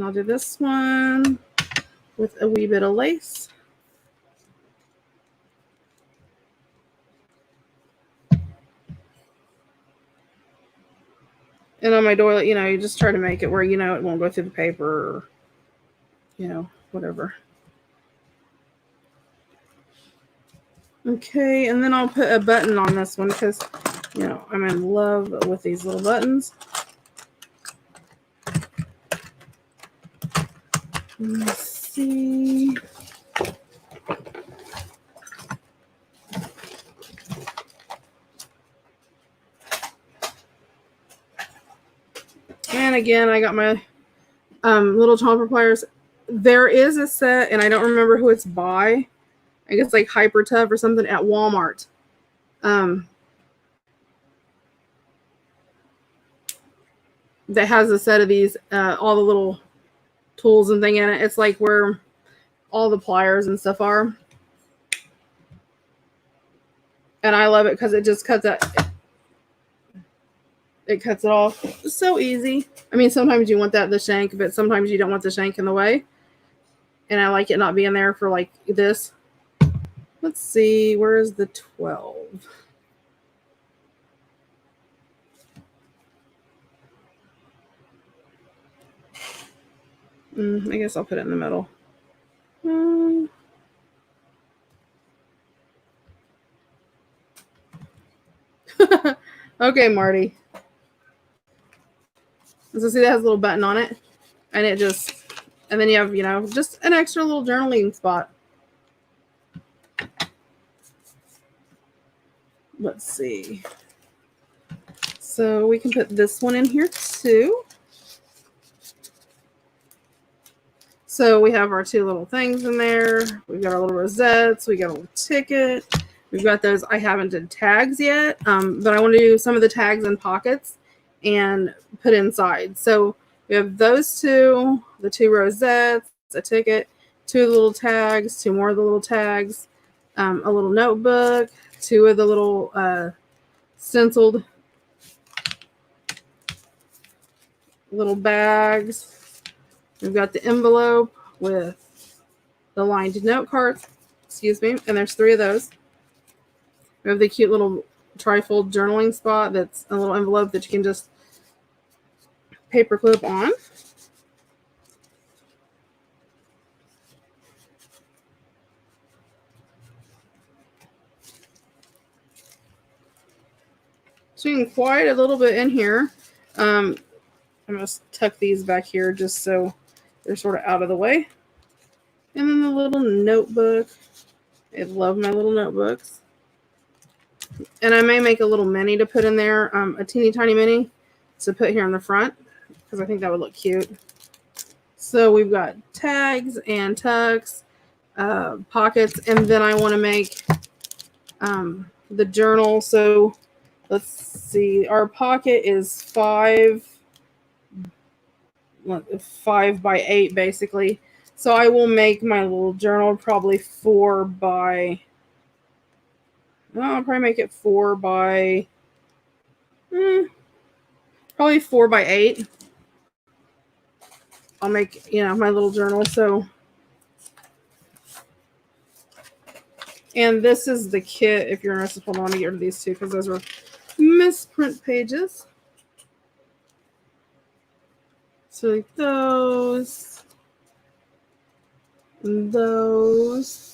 I'll do this one with a wee bit of lace. And on my doily, you know, you just try to make it where, you know, it won't go through the paper or, you know, whatever. Okay, and then I'll put a button on this one because, you know, I'm in love with these little buttons. Let's see. And again, I got my little chomper pliers. There is a set, and I don't remember who it's by. I guess like Hyper Tough or something at Walmart. that has a set of these, all the little tools and thing in it. It's like where all the pliers and stuff are. And I love it because it just cuts it cuts it off. It's so easy. I mean, sometimes you want the shank, but sometimes you don't want the shank in the way. And I like it not being there for like this. Let's see, where is the 12? I guess I'll put it in the middle. Okay, Marty. So see, that has a little button on it, and it just, and then you have, just an extra little journaling spot. Let's see. So we can put this one in here too. So we have our 2 little things in there. We've got our little rosettes. We got a little ticket. We've got those. I haven't done tags yet, but I want to do some of the tags and pockets and put inside. So we have those 2, the 2 rosettes, a ticket, 2 of the little tags, 2 more of the little tags, a little notebook, 2 of the little stenciled little bags. We've got the envelope with the lined note cards, and there's 3 of those. We have the cute little trifold journaling spot that's a little envelope that you can just paper clip on. So you can quite a little bit in here. I'm going to tuck these back here just so they're sort of out of the way. And then the little notebook. I love my little notebooks. And I may make a little mini to put in there, a teeny tiny mini to put here in the front because I think that would look cute. So we've got tags and tucks, pockets, and then I want to make the journal. So let's see, our pocket is 5 by 8 basically. So I will make my little journal probably 4 by, I'll probably make it 4 by, probably 4 by 8. I'll make, my little journal. So, and this is the kit. If you're interested, hold on, to get rid of these 2 because those are misprint pages. So like those, and those.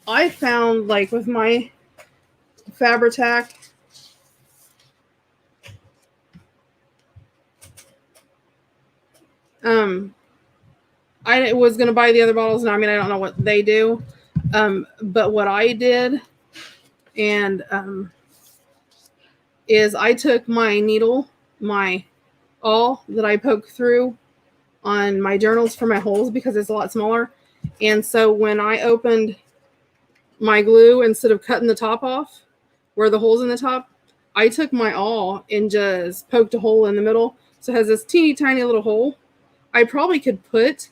I found like with my Fabri-Tac, I was going to buy the other bottles, and I don't know what they do. But what I did is I took my needle, my awl that I poke through on my journals for my holes because it's a lot smaller. And so when I opened my glue, instead of cutting the top off where the holes in the top, I took my awl and just poked a hole in the middle. So it has this teeny tiny little hole. I probably could put,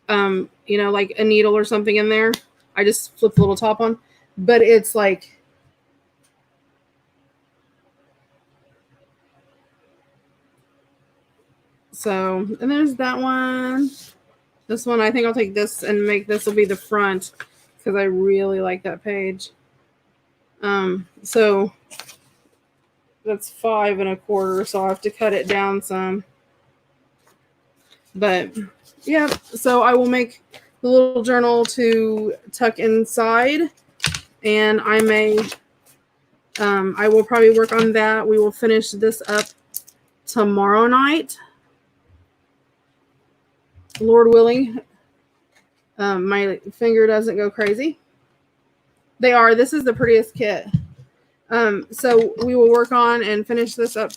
like a needle or something in there. I just flipped the little top on, but it's like, so, and there's that one. This one, I think I'll take this and make this will be the front because I really like that page. So that's 5 1/4, so I'll have to cut it down some. But yeah, so I will make the little journal to tuck inside, and I will probably work on that. We will finish this up tomorrow night, Lord willing. My finger doesn't go crazy. This is the prettiest kit. So we will work on and finish this up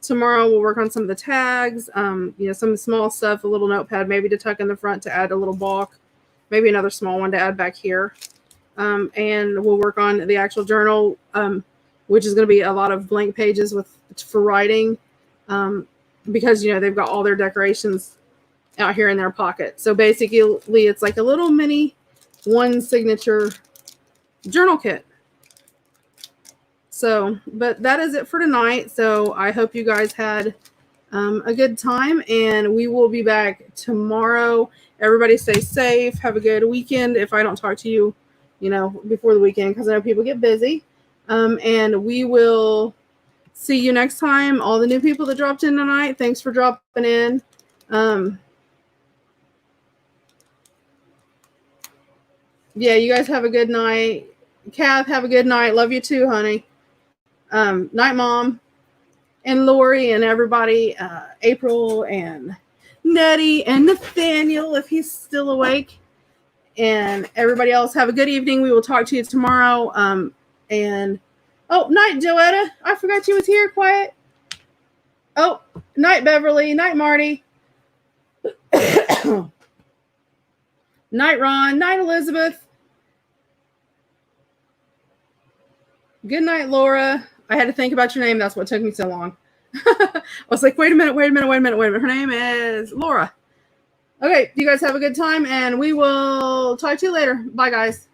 tomorrow we'll work on some of the tags, some small stuff, a little notepad maybe to tuck in the front to add a little balk, maybe another small one to add back here. And we'll work on the actual journal, which is going to be a lot of blank pages for writing, because they've got all their decorations out here in their pocket. So basically, it's like a little mini one signature journal kit. So, but that is it for tonight. So I hope you guys had a good time, and we will be back tomorrow. Everybody stay safe. Have a good weekend. If I don't talk to you, before the weekend, because I know people get busy. And we will see you next time. All the new people that dropped in tonight, thanks for dropping in. Yeah, you guys have a good night. Kath, have a good night. Love you too, honey. Night, Mom. And Lori and everybody. April and Nettie and Nathaniel, if he's still awake. And everybody else, have a good evening. We will talk to you tomorrow. Night, Joetta. I forgot you was here. Quiet. Oh, night, Beverly. Night, Marty. Night, Ron. Night, Elizabeth. Good night, Laura. I had to think about your name. That's what took me so long. I was like, wait a minute. Her name is Laura. Okay, you guys have a good time, and we will talk to you later. Bye, guys.